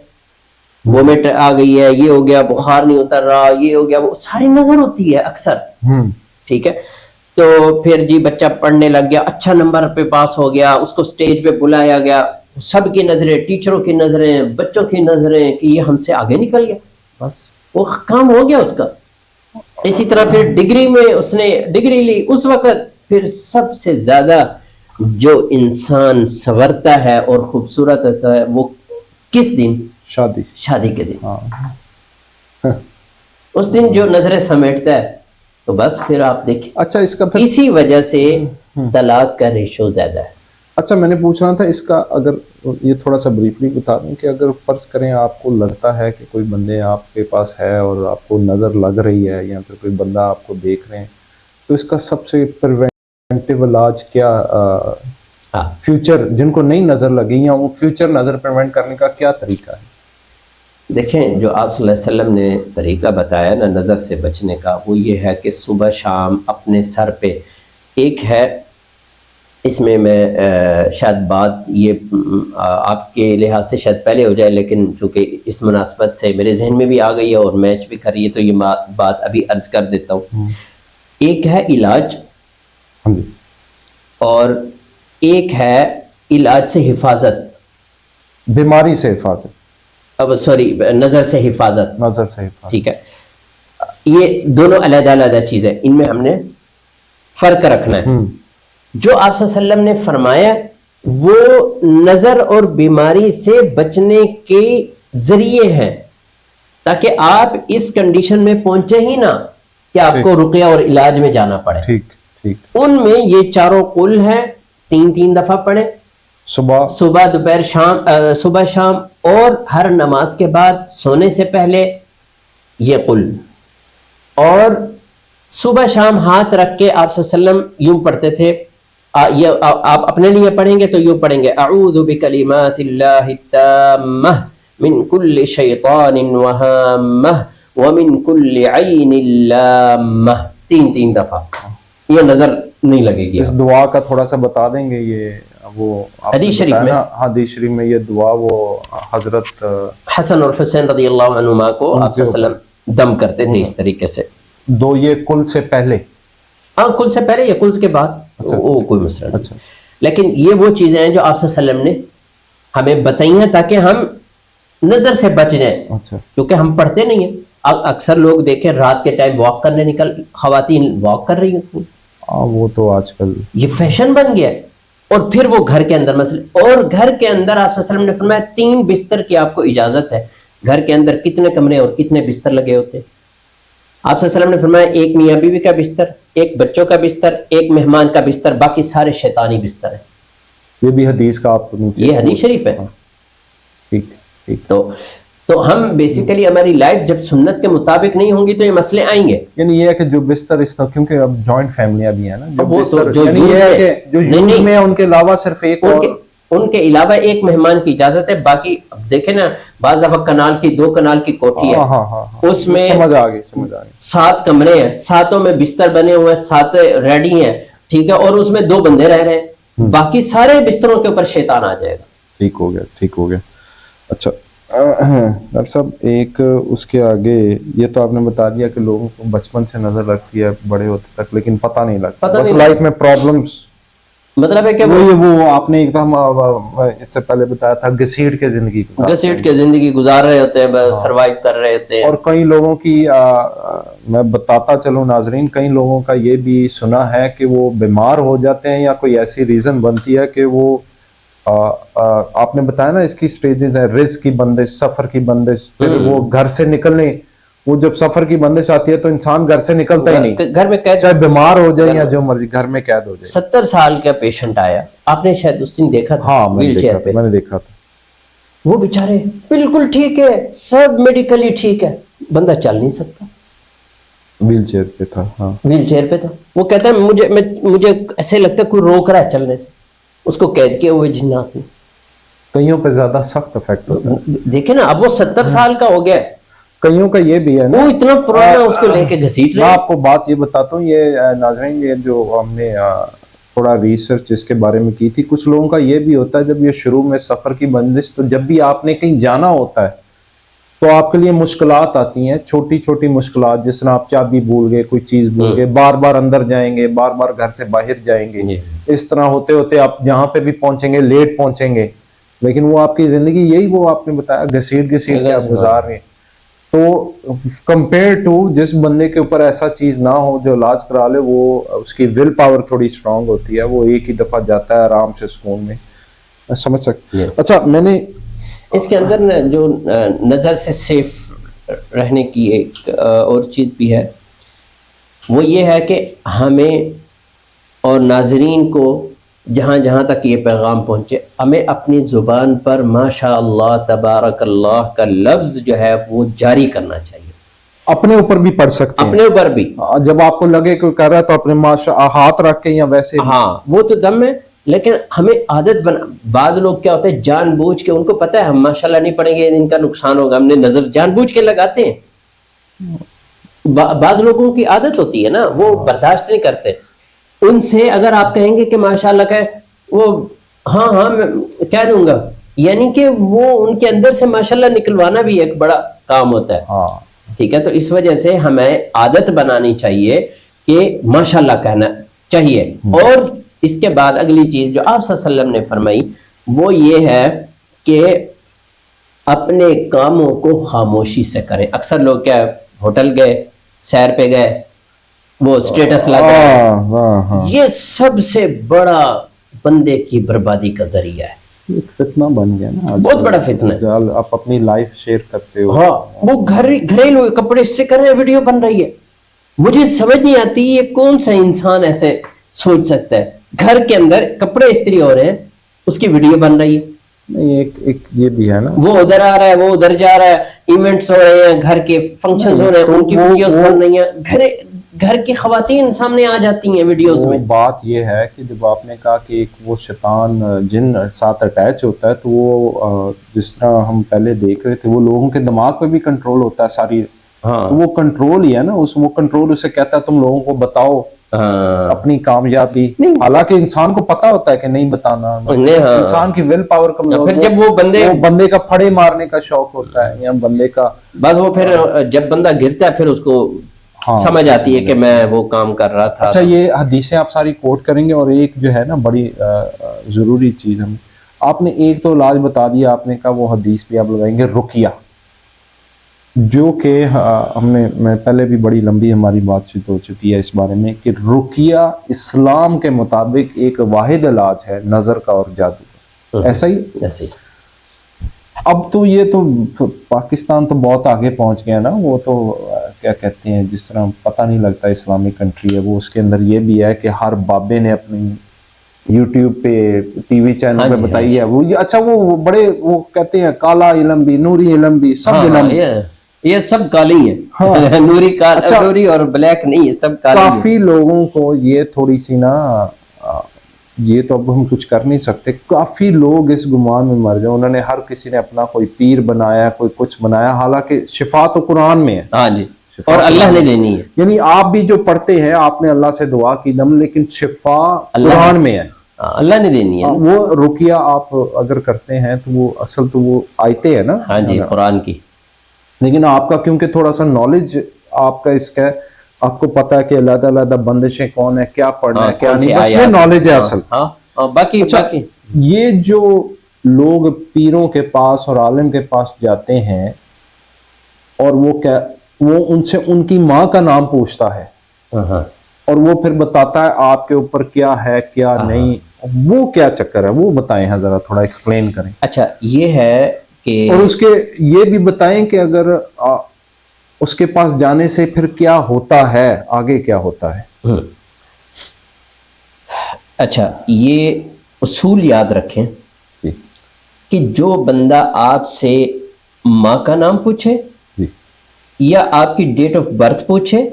وومٹ آ گئی ہے، یہ ہو گیا، بخار نہیں اتر رہا، یہ ہو گیا، وہ ساری نظر ہوتی ہے اکثر. ٹھیک ہے، تو پھر جی بچہ پڑھنے لگ گیا, اچھا نمبر پہ پاس ہو گیا, اس کو سٹیج پہ بلایا گیا, سب کی نظریں, ٹیچروں کی نظریں, بچوں کی نظریں کہ یہ ہم سے آگے نکل گیا, بس وہ کام ہو گیا اس کا. اسی طرح پھر ڈگری میں اس نے ڈگری لی. اس وقت پھر سب سے زیادہ جو انسان سنورتا ہے اور خوبصورت ہوتا ہے وہ کس دن؟ شادی کے دن. اس دن جو نظریں سمیٹتا ہے تو بس پھر آپ دیکھیں. اچھا اس کا اسی وجہ سے طلاق کا ریشو زیادہ ہے. اچھا میں نے پوچھنا تھا اس کا, اگر یہ تھوڑا سا بریفلی بتا دیں کہ اگر فرض کریں آپ کو لگتا ہے کہ کوئی بندے آپ کے پاس ہے اور آپ کو نظر لگ رہی ہے یا پھر کوئی بندہ آپ کو دیکھ رہے ہیں, تو اس کا سب سے پریونٹیو علاج کیا, فیوچر جن کو نہیں نظر لگی یا وہ فیوچر نظر پریونٹ کرنے کا کیا طریقہ ہے؟ دیکھیں جو آپ صلی اللہ علیہ وسلم نے طریقہ بتایا نا نظر سے بچنے کا, وہ یہ ہے کہ صبح شام اپنے سر پہ ایک ہے, اس میں شاید بات یہ آپ کے لحاظ سے شاید پہلے ہو جائے, لیکن چونکہ اس مناسبت سے میرے ذہن میں بھی آ گئی ہے اور میچ بھی کر رہی ہے تو یہ بات ابھی عرض کر دیتا ہوں. ایک ہے علاج اور ایک ہے علاج سے حفاظت, بیماری سے حفاظت, اب سوری نظر سے حفاظت, ٹھیک ہے. یہ دونوں علیحدہ علیحدہ چیزیں, ان میں ہم نے فرق رکھنا ہے. جو آپ صلی اللہ علیہ وسلم نے فرمایا وہ نظر اور بیماری سے بچنے کے ذریعے ہیں, تاکہ آپ اس کنڈیشن میں پہنچے ہی نہ کہ آپ کو رقیہ اور علاج میں جانا پڑے. ان میں یہ چاروں قل ہیں, 3 دفعہ پڑھیں, صبح دوپہر شام, صبح شام اور ہر نماز کے بعد سونے سے پہلے یہ قل. اور صبح شام ہاتھ رکھ کے آپ صلی اللہ علیہ وسلم یوں پڑھتے تھے, یہ آپ اپنے لیے پڑھیں گے تو یوں پڑھیں گے اعوذ بکلمات اللہ التامہ من کل شیطان وہامہ ومن کل عین لامہ, 3 دفعہ. یہ نظر نہیں لگے گی. اس دعا کا تھوڑا سا بتا دیں گے, یہ وہ حدیث شریف میں یہ دعا وہ حضرت حسن اور حسین رضی اللہ عنہما کو آپ صلی اللہ علیہ وسلم دم کرتے تھے اس طریقے سے. دو یہ کل سے پہلے, ہاں کل سے پہلے یا کل کے بعد, وہ کوئی مسئلہ نہیں. لیکن یہ وہ چیزیں ہیں جو آپ صلی اللہ علیہ وسلم نے ہمیں بتائی ہیں تاکہ ہم نظر سے بچ جائیں, کیونکہ ہم پڑھتے نہیں ہیں. اب اکثر لوگ دیکھیں رات کے ٹائم واک کرنے خواتین واک کر رہی ہیں, وہ تو آج کل یہ فیشن بن گیا ہے. اور پھر وہ گھر کے اندر مسئلے, اور گھر کے اندر آپ صلی اللہ علیہ وسلم نے فرمایا 3 بستر کی آپ کو اجازت ہے. گھر کے اندر کتنے کمرے اور کتنے بستر لگے ہوتے ہیں؟ آپ صلی اللہ علیہ وسلم نے فرمایا ایک میاں بیوی کا بستر, ایک بچوں کا بستر, ایک مہمان کا بستر, باقی سارے شیطانی بستر ہیں. یہ بھی حدیث کا آپ یہ حدیث شریف ہے. ٹھیک. تو ہم بیسیکلی ہماری لائف جب سنت کے مطابق نہیں ہوں گی تو یہ مسئلے آئیں گے. یعنی یہ ہے کہ جو بستر اس طرح, کیونکہ اب جوائنٹ فیملیاں بھی ہیں نا, جو یوز میں ان کے علاوہ صرف ایک ان کے علاوہ ایک مہمان کی اجازت ہے. باقی دیکھیں نا بعض دفعہ کنال کی 2 کنال کی کوٹھی ہے, اس میں سمجھ آ گئی 7 کمرے ہیں, 7 میں بستر بنے ہوئے ہیں, 7 ریڈی ہیں, ٹھیک ہے, اور اس میں 2 بندے رہ رہے ہیں, باقی سارے بستروں کے اوپر شیطان آ جائے گا. ٹھیک ہو گیا. اچھا ڈاکٹر صاحب ایک اس کے آگے یہ تو آپ نے بتا دیا کہ لوگوں کو بچپن سے نظر لگتی ہے بڑے ہوتے تک, لیکن پتہ نہیں لگتا, بس لائف میں پرابلمز, مطلب ہے کہ وہ آپ نے ایک دم اس سے پہلے بتایا تھا گھسیٹ کے زندگی گزار رہے ہوتے ہیں, سروائیو کر رہے ہوتے ہیں. اور کئی لوگوں کی میں بتاتا چلوں ناظرین, کئی لوگوں کا یہ بھی سنا ہے کہ وہ بیمار ہو جاتے ہیں یا کوئی ایسی ریزن بنتی ہے کہ وہ آپ نے بتایا نا اس کی سٹیجز ہیں, رزق کی بندش, سفر کی بندش, پھر وہ گھر سے نکلنے, وہ جب سفر کی بندش آتی ہے تو انسان گھر سے نکلتا ہی نہیں, گھر میں قید, چاہے بیمار ہو جائے یا جو مرضی, گھر میں قید ہو جائے. 70 سال کا پیشنٹ آیا, آپ نے شاید اس دن دیکھا تھا, ہاں میں نے دیکھا تھا. وہ بیچارے بالکل ٹھیک ہے, سب میڈیکلی ٹھیک ہے, بندہ چل نہیں سکتا, ویل چیئر پہ تھا. ہاں ویل چیئر پہ تھا. وہ کہتا ہے مجھے ایسے لگتا ہے کوئی روک رہا ہے چلنے سے. اس کو قید کیا ہوئے جنات نے. کئیوں پہ زیادہ سخت افیکٹ ہوتا ہے. دیکھیں نا اب وہ 70 سال کا ہو گیا ہے, کئیوں کا یہ بھی ہے نا, وہ اتنا پرانا اس کو لے کے گھسیٹ رہے. میں آپ کو بات یہ بتاتا ہوں, یہ ناظرین یہ جو ہم نے تھوڑا ریسرچ اس کے بارے میں کی تھی, کچھ لوگوں کا یہ بھی ہوتا ہے جب یہ شروع میں سفر کی بندش, تو جب بھی آپ نے کہیں جانا ہوتا ہے تو آپ کے لیے مشکلات آتی ہیں، چھوٹی چھوٹی مشکلات، جس طرح آپ چابی بھول گئے، کوئی چیز بھول گئے، بار بار اندر جائیں گے، بار بار گھر سے باہر جائیں گے، اس طرح ہوتے ہوتے آپ جہاں پہ بھی پہنچیں گے لیٹ پہنچیں گے، لیکن وہ آپ کی زندگی یہی وہ آپ نے بتایا گھسیٹ گھسیٹ کے آپ گزار رہے ہیں. تو کمپیئر ٹو جس بندے کے اوپر ایسا چیز نہ ہو جو علاج کرا لے، وہ اس کی ول پاور تھوڑی اسٹرانگ ہوتی ہے، وہ ایک ہی دفعہ جاتا ہے آرام سے سکون میں. سمجھ سکتے. اچھا میں نے اس کے اندر جو نظر سے سیف رہنے کی ایک اور چیز بھی ہے، وہ یہ ہے کہ ہمیں اور ناظرین کو جہاں جہاں تک یہ پیغام پہنچے، ہمیں اپنی زبان پر ماشاء اللہ تبارک اللہ کا لفظ جو ہے وہ جاری کرنا چاہیے. اپنے اوپر بھی پڑھ سکتے ہیں، اپنے اوپر بھی جب آپ کو لگے کہ کر رہا ہے تو اپنے ہاتھ رکھ کے یا ویسے. ہاں وہ تو دم ہے، لیکن ہمیں عادت بنا. بعض لوگ کیا ہوتے ہیں جان بوجھ کے، ان کو پتہ ہے ہم ماشاءاللہ نہیں پڑھیں گے ان کا نقصان ہوگا، ہم نے نظر جان بوجھ کے لگاتے ہیں. بعض لوگوں کی عادت ہوتی ہے نا، وہ برداشت نہیں کرتے. ان سے اگر آپ کہیں گے کہ ماشاءاللہ کہ وہ ہاں میں کہہ دوں گا، یعنی کہ وہ ان کے اندر سے ماشاءاللہ نکلوانا بھی ایک بڑا کام ہوتا ہے. ٹھیک ہے، تو اس وجہ سے ہمیں عادت بنانی چاہیے کہ ماشاءاللہ کہنا چاہیے. اور اس کے بعد اگلی چیز جو آپ صلی اللہ علیہ وسلم نے فرمائی وہ یہ ہے کہ اپنے کاموں کو خاموشی سے کریں. اکثر لوگ کیا ہوٹل گئے، سیر پہ گئے، وہ سٹیٹس لگا رہے، یہ سب سے بڑا بندے کی بربادی کا ذریعہ ہے. ایک فتنہ بن گیا نا، بہت بڑا فتنہ ہے. آپ اپنی لائف شیئر کرتے ہو. ہاں وہ گھریلو کپڑے سے کر رہے ہیں، ویڈیو بن رہی ہے. مجھے سمجھ نہیں آتی یہ کون سا انسان ایسے سوچ سکتا ہے. گھر کے اندر کپڑے استری ہو رہے ہیں، اس کی ویڈیو بن رہی ہے. ایک یہ بھی ہے نا، وہ ادھر آ رہا ہے، وہ ادھر جا رہا ہے، ایونٹس ہو رہے ہیں، گھر کے فنکشنز ہو رہے ہیں، ان کی ویڈیوز بن رہی ہیں. گھر کی خواتین سامنے آ جاتی ہیں ویڈیوز میں. بات یہ ہے کہ جب آپ نے کہا کہ ایک وہ شیطان جن ساتھ اٹیچ ہوتا ہے، تو وہ جس طرح ہم پہلے دیکھ رہے تھے وہ لوگوں کے دماغ پہ بھی کنٹرول ہوتا ہے ساری. تو وہ کنٹرول ہی ہے نا، وہ کنٹرول اسے کہتا ہے تم لوگوں کو بتاؤ اپنی کامیابی. حالانکہ انسان کو پتا ہوتا ہے کہ نہیں بتانا، انسان کی ول پاور کا. پھر جب وہ بندے کا پھڑے مارنے کا شوق ہوتا ہے، یا بندے کا بس وہ پھر جب بندہ گرتا ہے پھر اس کو سمجھ آتی ہے کہ میں وہ کام کر رہا تھا. اچھا یہ حدیثیں آپ ساری کوٹ کریں گے، اور ایک جو ہے نا بڑی ضروری چیز آپ نے ایک تو علاج بتا دیا، آپ نے کہا وہ حدیث بھی آپ لگائیں گے، رقیہ، جو کہ میں پہلے بھی بڑی لمبی ہماری بات چیت ہو چکی ہے اس بارے میں کہ رقیہ اسلام کے مطابق ایک واحد علاج ہے نظر کا اور جادو کا. ایسا ہی؟ ایسا ہی. اب تو یہ تو پاکستان تو بہت آگے پہنچ گیا نا، وہ تو کیا کہتے ہیں جس طرح پتہ نہیں لگتا اسلامک کنٹری ہے وہ. اس کے اندر یہ بھی ہے کہ ہر بابے نے اپنی یوٹیوب پہ ٹی وی چینل پہ بتائی ہے وہ. اچھا وہ بڑے وہ کہتے ہیں کالا علم بھی، نوری علم بھی، سب علم یہ سب کالی ہیں. نوری اور بلیک نہیں، یہ سب کالی. کافی لوگوں کو یہ تھوڑی سی نا، یہ تو اب ہم کچھ کر نہیں سکتے، کافی لوگ اس گمان میں مر جائیں. انہوں نے ہر کسی نے اپنا کوئی پیر بنایا، کوئی کچھ بنایا، حالانکہ شفا تو قرآن میں ہے. ہاں جی، اور اللہ نے دینی ہے. یعنی آپ بھی جو پڑھتے ہیں آپ نے اللہ سے دعا کی دم، لیکن شفا قرآن میں ہے، اللہ نے دینی ہے. وہ رقیہ آپ اگر کرتے ہیں تو وہ اصل تو وہ آیتیں ہیں نا. ہاں جی، قرآن کی. لیکن آپ کا کیونکہ تھوڑا سا نالج آپ کا اس کا، آپ کو پتا ہے کہ علیحدہ علیحدہ بندشیں کون ہیں، کیا پڑھنا ہے کیا نہیں، بس یہ نالج ہے اصل. باقی یہ جو لوگ پیروں کے پاس اور عالم کے پاس جاتے ہیں اور وہ ان سے ان کی ماں کا نام پوچھتا ہے اور وہ پھر بتاتا ہے آپ کے اوپر کیا ہے کیا نہیں، وہ کیا چکر ہے وہ بتائیں ہیں، ذرا تھوڑا ایکسپلین کریں. اچھا یہ ہے کہ، اور اس کے یہ بھی بتائیں کہ اگر اس کے پاس جانے سے پھر کیا ہوتا ہے، آگے کیا ہوتا ہے. اچھا یہ اصول یاد رکھیں کہ جو بندہ آپ سے ماں کا نام پوچھے یا آپ کی ڈیٹ آف برتھ پوچھے،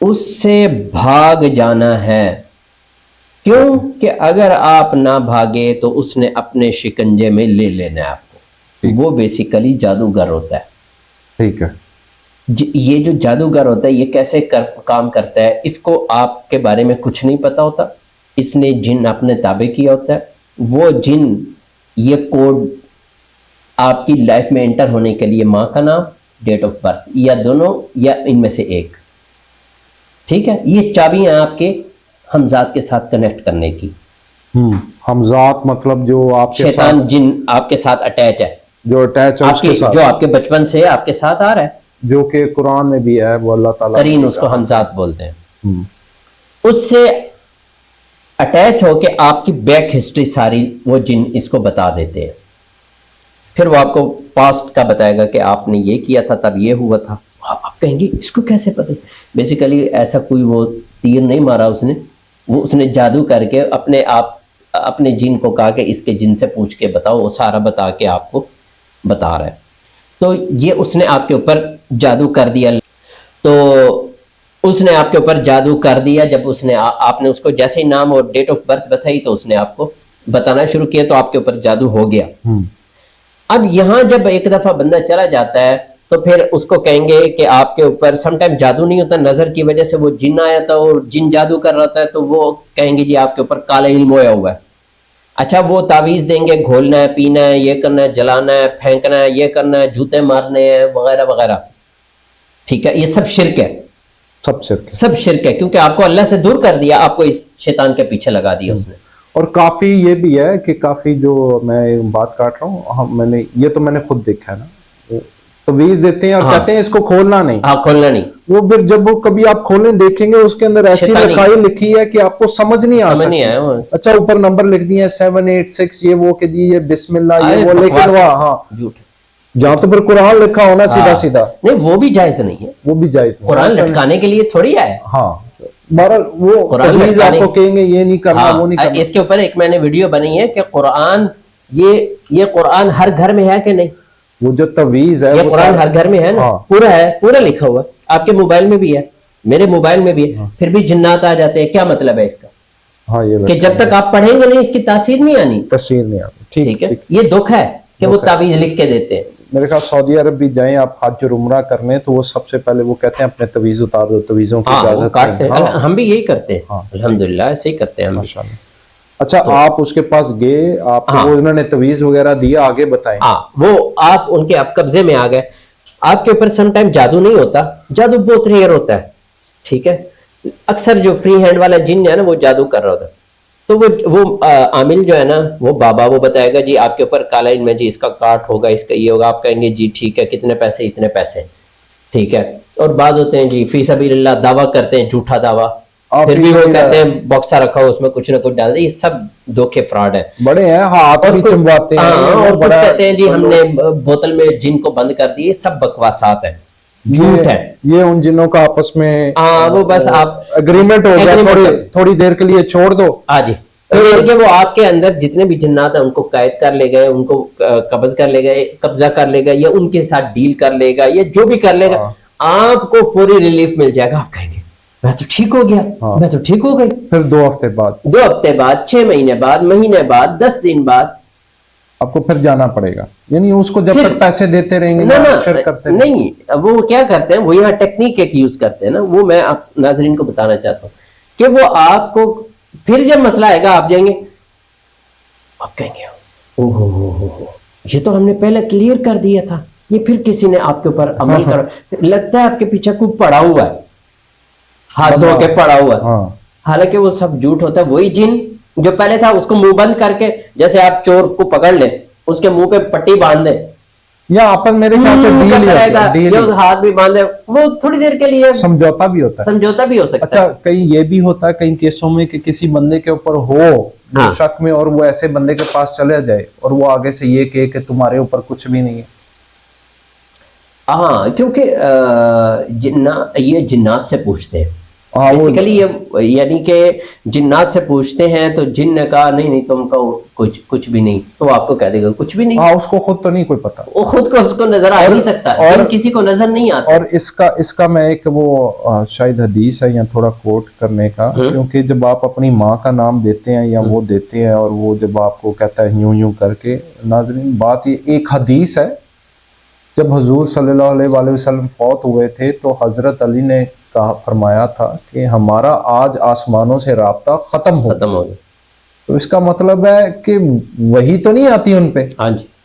اس سے بھاگ جانا ہے. کیوں کہ اگر آپ نہ بھاگے تو اس نے اپنے شکنجے میں لے لینا ہے آپ کو. وہ بیسیکلی جادوگر ہوتا ہے. ٹھیک ہے. یہ جو جادوگر ہوتا ہے یہ کیسے کام کرتا ہے، اس کو آپ کے بارے میں کچھ نہیں پتا ہوتا. اس نے جن اپنے تابع کیا ہوتا ہے، وہ جن یہ کوڈ آپ کی لائف میں انٹر ہونے کے لیے ماں کا نام، ڈیٹ آف برتھ، یا دونوں یا ان میں سے ایک. ٹھیک ہے، یہ چابیاں آپ کے ہمزاد کے ساتھ کنیکٹ کرنے کی. ہمزاد مطلب جو آپ کے شیطان جن آپ کے ساتھ اٹیچ ہے، جو اٹیچ ہے اس کے ساتھ، جو آپ کے بچپن سے آپ کے ساتھ آ رہا ہے، جو کہ قرآن میں بھی ہے، وہ اللہ تعالیٰ قرین اس کو ہمزاد بولتے ہیں. اس سے اٹیچ ہو کے آپ کی بیک ہسٹری ساری وہ جن اس کو بتا دیتے ہیں. پھر وہ آپ کو پاسٹ کا بتائے گا کہ آپ نے یہ کیا تھا، تب یہ ہوا تھا. آپ کہیں گے اس کو کیسے پتہ؟ بیسیکلی ایسا کوئی وہ تیر نہیں مارا اس نے جادو کر کے اپنے جن کو کہا کہ اس کے جن سے پوچھ کے بتاؤ، وہ سارا بتا کے آپ کو بتا رہا ہے. تو یہ اس نے آپ کے اوپر جادو کر دیا. تو اس نے آپ کے اوپر جادو کر دیا. جب آپ نے اس کو جیسے ہی نام اور ڈیٹ آف برتھ بتائی تو اس نے آپ کو بتانا شروع کیا، تو آپ کے اوپر جادو ہو گیا. اب یہاں جب ایک دفعہ بندہ چلا جاتا ہے تو پھر اس کو کہیں گے کہ آپ کے اوپر سم ٹائم جادو نہیں ہوتا، نظر کی وجہ سے وہ جن آیا تھا اور جن جادو کر رہا تھا، تو وہ کہیں گے جی آپ کے اوپر کالا علم ہویا ہوا ہے. اچھا، وہ تعویذ دیں گے، گھولنا ہے، پینا ہے، یہ کرنا ہے، جلانا ہے، پھینکنا ہے، یہ کرنا ہے، جوتے مارنے ہیں وغیرہ وغیرہ. ٹھیک ہے، یہ سب شرک ہے. سب شرک ہے، کیونکہ آپ کو اللہ سے دور کر دیا، آپ کو اس شیطان کے پیچھے لگا دیا اس نے. اور کافی یہ بھی ہے کہ کافی جو میں بات کاٹ رہا ہوں، میں نے خود دیکھا ہے نا، تویز دیتے ہیں اور کہتے ہیں اس کو کھولنا نہیں. کھولنا نہیں. وہ پھر جب وہ کبھی آپ کھولیں دیکھیں گے اس کے اندر ایسی لکھائی لکھی ہے کہ آپ کو سمجھ نہیں آ سکتی. اچھا، اوپر نمبر لکھ دیے 786 یہ وہ کہ جی یہ بسم اللہ یہ وہ، لیکن وہاں جھوٹ جہاں تو پھر قرآن لکھا ہونا سیدھا سیدھا نہیں، وہ بھی جائز نہیں ہے. وہ بھی جائز نہیں، قرآن لٹکانے کے لیے تھوڑی ہے. ہاں، وہ تویز آپ کو کہیں گے یہ نہیں کرنا وہ نہیں کرنا. اس کے اوپر ایک میں نے ویڈیو بنائی ہے کہ قرآن یہ قرآن ہر گھر میں ہے کہ نہیں. وہ جو تویز ہے یہ قرآن ہر گھر میں ہے نا، پورا لکھا ہوا ہے. آپ کے موبائل میں بھی ہے، میرے موبائل میں بھی ہے. پھر بھی جنات آ جاتے ہیں. کیا مطلب ہے اس کا؟ کہ جب تک آپ پڑھیں گے نہیں اس کی تاثیر نہیں آنی. ٹھیک ہے، یہ دکھ ہے کہ وہ تعویذ لکھ کے دیتے ہیں. میرے خیال سعودی عرب بھی جائیں آپ حج اور عمرہ کرنے تو وہ سب سے پہلے وہ کہتے ہیں اپنے تویز اتار دو، تویزوں کی اجازت کاٹتے ہیں. ہم بھی یہی کرتے ہیں الحمدللہ، ایسے ہی کرتے ہیں ہم. اچھا، آپ اس کے پاس گئے، آپ کو انہوں نے تویز وغیرہ دیا، آگے بتائیں. وہ آپ ان کے اب قبضے میں آ گئے. آپ کے اوپر سم ٹائم جادو نہیں ہوتا، جادو بہت ریئر ہوتا ہے. ٹھیک ہے، اکثر جو فری ہینڈ والا جن ہے نا وہ جادو کر رہا ہوتا ہے. تو وہ عامل جو ہے نا وہ بابا وہ بتائے گا جی آپ کے اوپر کالا علم ہے جی، اس کا کاٹ ہوگا، اس کا یہ ہوگا. آپ کہیں گے جی ٹھیک ہے، کتنے پیسے؟ اتنے پیسے. ٹھیک ہے. اور بعض ہوتے ہیں جی فی سبیل اللہ دعویٰ کرتے ہیں، جھوٹا دعویٰ. پھر بھی وہ کہتے ہیں باکسا رکھا ہو اس میں کچھ نہ کچھ ڈال دے. یہ سب دھوکے فراڈ ہے. بڑے ہیں ہاتھ بھی چمواتے ہیں اور کچھ کہتے ہیں جی ہم نے بوتل میں جن کو بند کر دی. یہ سب بکواسات ہیں، جھوٹ ہے. یہ ان جنوں کا آپس میں وہ بس آپ اگریمنٹ ہو گیا، تھوڑی دیر کے لیے چھوڑ دو. ہاں جی، کہ وہ آپ کے اندر جتنے بھی جنات ہیں ان کو قید کر لے گئے، ان کو قبضہ کر لے گا، یا ان کے ساتھ ڈیل کر لے گا، یا جو بھی کر لے گا. آپ کو فوری ریلیف مل جائے گا. آپ کہیں گے میں تو ٹھیک ہو گیا، میں تو ٹھیک ہو گئی. پھر 2 ہفتے بعد 6 مہینے بعد، مہینے بعد، 10 دن بعد آپ کو پھر جانا پڑے گا. یعنی اس کو جب تک پیسے دیتے رہیں گے نہیں. وہ کیا کرتے ہیں، وہ یہاں ٹیکنیک ایک یوز کرتے ہیں نا، وہ میں آپ ناظرین کو بتانا چاہتا ہوں کہ وہ آپ کو پھر جب مسئلہ آئے گا آپ جائیں گے، آپ کہیں گے اوہ یہ تو ہم نے پہلے کلیئر کر دیا تھا، یہ پھر کسی نے آپ کے اوپر عمل کر. لگتا ہے آپ کے پیچھے کوئی پڑا ہوا ہے، ہاتھ دھو کے پڑا ہوا ہے. حالانکہ وہ سب جھوٹ ہوتا ہے. وہی جن جو پہلے تھا اس کو منہ بند کر کے، جیسے آپ چور کو پکڑ لیں اس کے منہ پہ پٹی باندھ دیں، یا آپس میرے خیال سے ڈیل ہاتھ بھی باندھے، وہ تھوڑی دیر کے لیے سمجھوتا بھی ہوتا ہے. سمجھوتا بھی ہو سکتا ہے. اچھا، کئی یہ بھی ہوتا ہے کئی کیسوں میں کہ کسی بندے کے اوپر ہو شک میں، اور وہ ایسے بندے کے پاس چلے جائے اور وہ آگے سے یہ کہے کہ تمہارے اوپر کچھ بھی نہیں ہے. ہاں، کیونکہ یہ جنات سے پوچھتے ہیں بیسیکلی. یعنی کہ جنات سے پوچھتے ہیں تو جن نے کہا نہیں تم کا کچھ بھی نہیں، تو آپ کو کہہ دے گا کچھ بھی نہیں. اس کو خود تو نہیں کوئی پتا، وہ خود کو اس کو نظر آ نہیں سکتا، اور کسی کو نظر نہیں آتا. اور اس کا میں ایک وہ شاید حدیث ہے یا تھوڑا کوٹ کرنے کا، کیونکہ جب آپ اپنی ماں کا نام دیتے ہیں یا وہ دیتے ہیں اور وہ جب آپ کو کہتا ہے یوں کر کے، ناظرین بات یہ ایک حدیث ہے. جب حضور صلی اللہ علیہ وآلہ وسلم فوت ہوئے تھے تو حضرت علی نے فرمایا تھا کہ ہمارا آج آسمانوں سے رابطہ ختم ہو گیا. تو اس کا مطلب ہے کہ وہی تو نہیں آتی ان پہ. ہاں جی.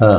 ہاں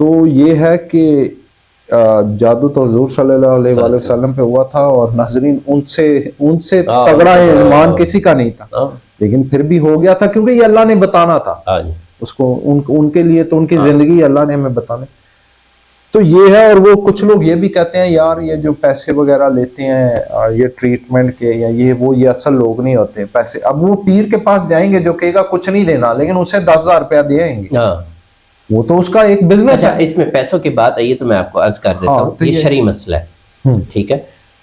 تو یہ ہے کہ جادو تو حضور صلی اللہ علیہ وآلہ وسلم پہ ہوا تھا اور ناظرین ان سے تگڑا ایمان کسی کا نہیں تھا، لیکن پھر بھی ہو گیا تھا کیونکہ یہ اللہ نے بتانا تھا اس کو، ان کے لیے تو ان کی زندگی اللہ نے ہمیں بتانے. تو یہ ہے. اور وہ کچھ لوگ یہ بھی کہتے ہیں یار یہ جو پیسے وغیرہ لیتے ہیں یہ ٹریٹمنٹ کے یا یہ اصل لوگ نہیں ہوتے پیسے. اب وہ پیر کے پاس جائیں گے جو کہے گا کچھ نہیں دینا لیکن اسے 10,000 روپیہ دیں گے، وہ تو اس کا ایک بزنس ہے. اس میں پیسوں کی بات آئی ہے تو میں آپ کو عرض کر دیتا ہوں، یہ شرعی مسئلہ ہے. ٹھیک ہے،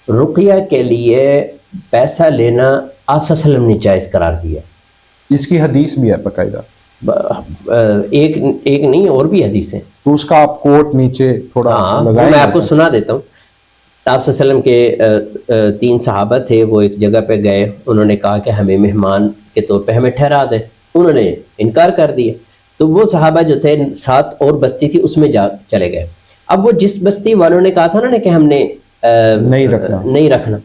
رقیہ کے لیے پیسہ لینا آپ صلی اللہ علیہ وسلم نے جائز قرار دیا. اس کی حدیث بھی ہے باقاعدہ، ایک نہیں اور بھی حدیث ہیں. تو اس کا آپ کوٹ نیچے تھوڑا میں آپ کو سنا دیتا ہوں. آپ صلی اللہ علیہ وسلم کے 3 صحابہ تھے، وہ ایک جگہ پہ گئے، انہوں نے کہا کہ ہمیں مہمان کے طور پہ ہمیں ٹھہرا دیں. انہوں نے انکار کر دیا. تو وہ صحابہ جو تھے 7 اور بستی تھی اس میں جا چلے گئے. اب وہ جس بستی والوں نے کہا تھا نا کہ ہم نے نہیں رکھنا،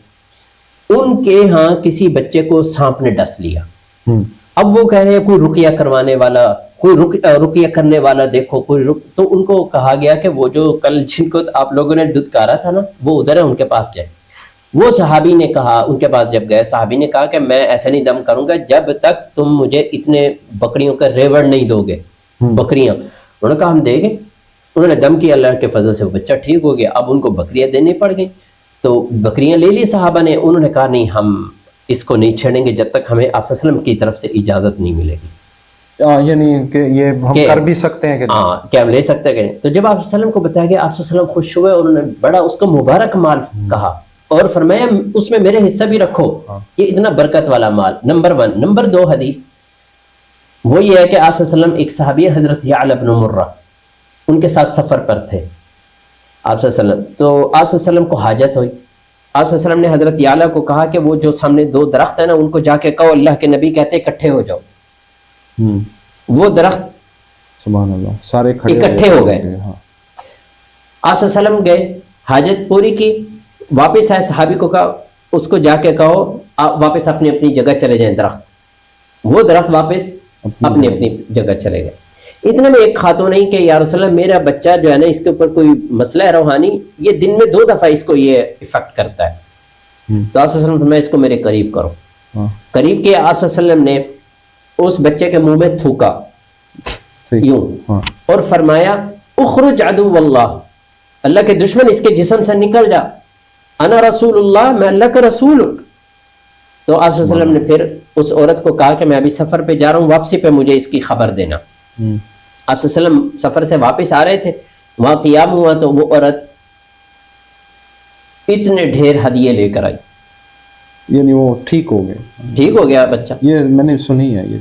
ان کے ہاں کسی بچے کو سانپ نے ڈس لیا. اب وہ کہہ رہے ہیں کوئی رقیہ کروانے والا، کوئی رقیہ کرنے والا دیکھو کوئی تو ان کو کہا گیا کہ وہ جو کل جن کو آپ لوگوں نے دھتکارا تھا نا وہ ادھر ہے، ان کے پاس جائے. وہ صحابی نے کہا، ان کے پاس جب گئے صحابی نے کہا کہ میں ایسا نہیں دم کروں گا جب تک تم مجھے اتنے بکریوں کا ریوڑ نہیں دو گے. بکریاں انہوں نے کہا ہم دیں گے. انہوں نے دم کیا، اللہ کے فضل سے وہ بچہ ٹھیک ہو گیا. اب ان کو بکریاں دینی پڑ گئی تو بکریاں لے لی صحابہ نے. انہوں نے کہا نہیں ہم اس کو نہیں چھیڑیں گے جب تک ہمیں آپ صلی اللہ علیہ وسلم کی طرف سے اجازت نہیں ملے گی. یعنی کہ یہ ہم کر بھی سکتے ہیں کہ ہم لے سکتے ہیں. تو جب آپ صلی اللہ علیہ وسلم کو بتایا گیا، آپ صلی اللہ علیہ وسلم خوش ہوئے اور انہوں نے بڑا اس کو مبارک مال کہا اور فرمایا اس میں میرے حصہ بھی رکھو، یہ اتنا برکت والا مال. نمبر 1. نمبر 2 حدیث وہ یہ ہے کہ آپ صلی اللہ علیہ وسلم ایک صحابی حضرت یعلا بن مرہ ان کے ساتھ سفر پر تھے آپ صلی اللہ علیہ وسلم. تو آپ صلی اللہ علیہ وسلم کو حاجت ہوئی. آپ صلی اللہ علیہ وسلم نے حضرت یعلا کو کہا کہ وہ جو سامنے 2 درخت ہیں نا ان کو جا کے کہو اللہ کے نبی کہتے اکٹھے ہو جاؤ. وہ درخت سبحان اللہ سارے اکٹھے ہو گئے. آپ صلی اللہ علیہ وسلم گئے، حاجت پوری کی، واپس آئے. صحابی کو کہا اس کو جا کے کہو آپ واپس اپنی اپنی جگہ چلے جائیں. درخت وہ درخت واپس اپنی اپنی جگہ چلے گئے. اتنے میں ایک خاتون نہیں کہ یا رسول اللہ میرا بچہ جو ہے نا اس کے اوپر کوئی مسئلہ ہے روحانی، یہ دن میں 2 دفعہ اس کو یہ افیکٹ کرتا ہے. تو آپ صلی اللہ علیہ وسلم میں اس کو میرے قریب کرو. قریب کے آپ صلی اللہ علیہ وسلم نے اس بچے کے منہ میں تھوکا یوں اور فرمایا اخرج عدو اللہ، اللہ کے دشمن اس کے جسم سے نکل جا، انا رسول اللہ، میں اللہ کا رسول ہوں. تو آپ صلی اللہ علیہ وسلم نے پھر اس عورت کو کہا کہ میں ابھی سفر پہ جا رہا ہوں، واپسی پہ مجھے اس کی خبر دینا. آپ صلی اللہ علیہ وسلم سفر سے واپس آ رہے تھے، وہاں قیام ہوا تو وہ عورت اتنے ڈھیر ہدیے لے کر آئی. یعنی وہ ٹھیک ہو گیا بچہ. یہ میں نے سنی ہے یہ.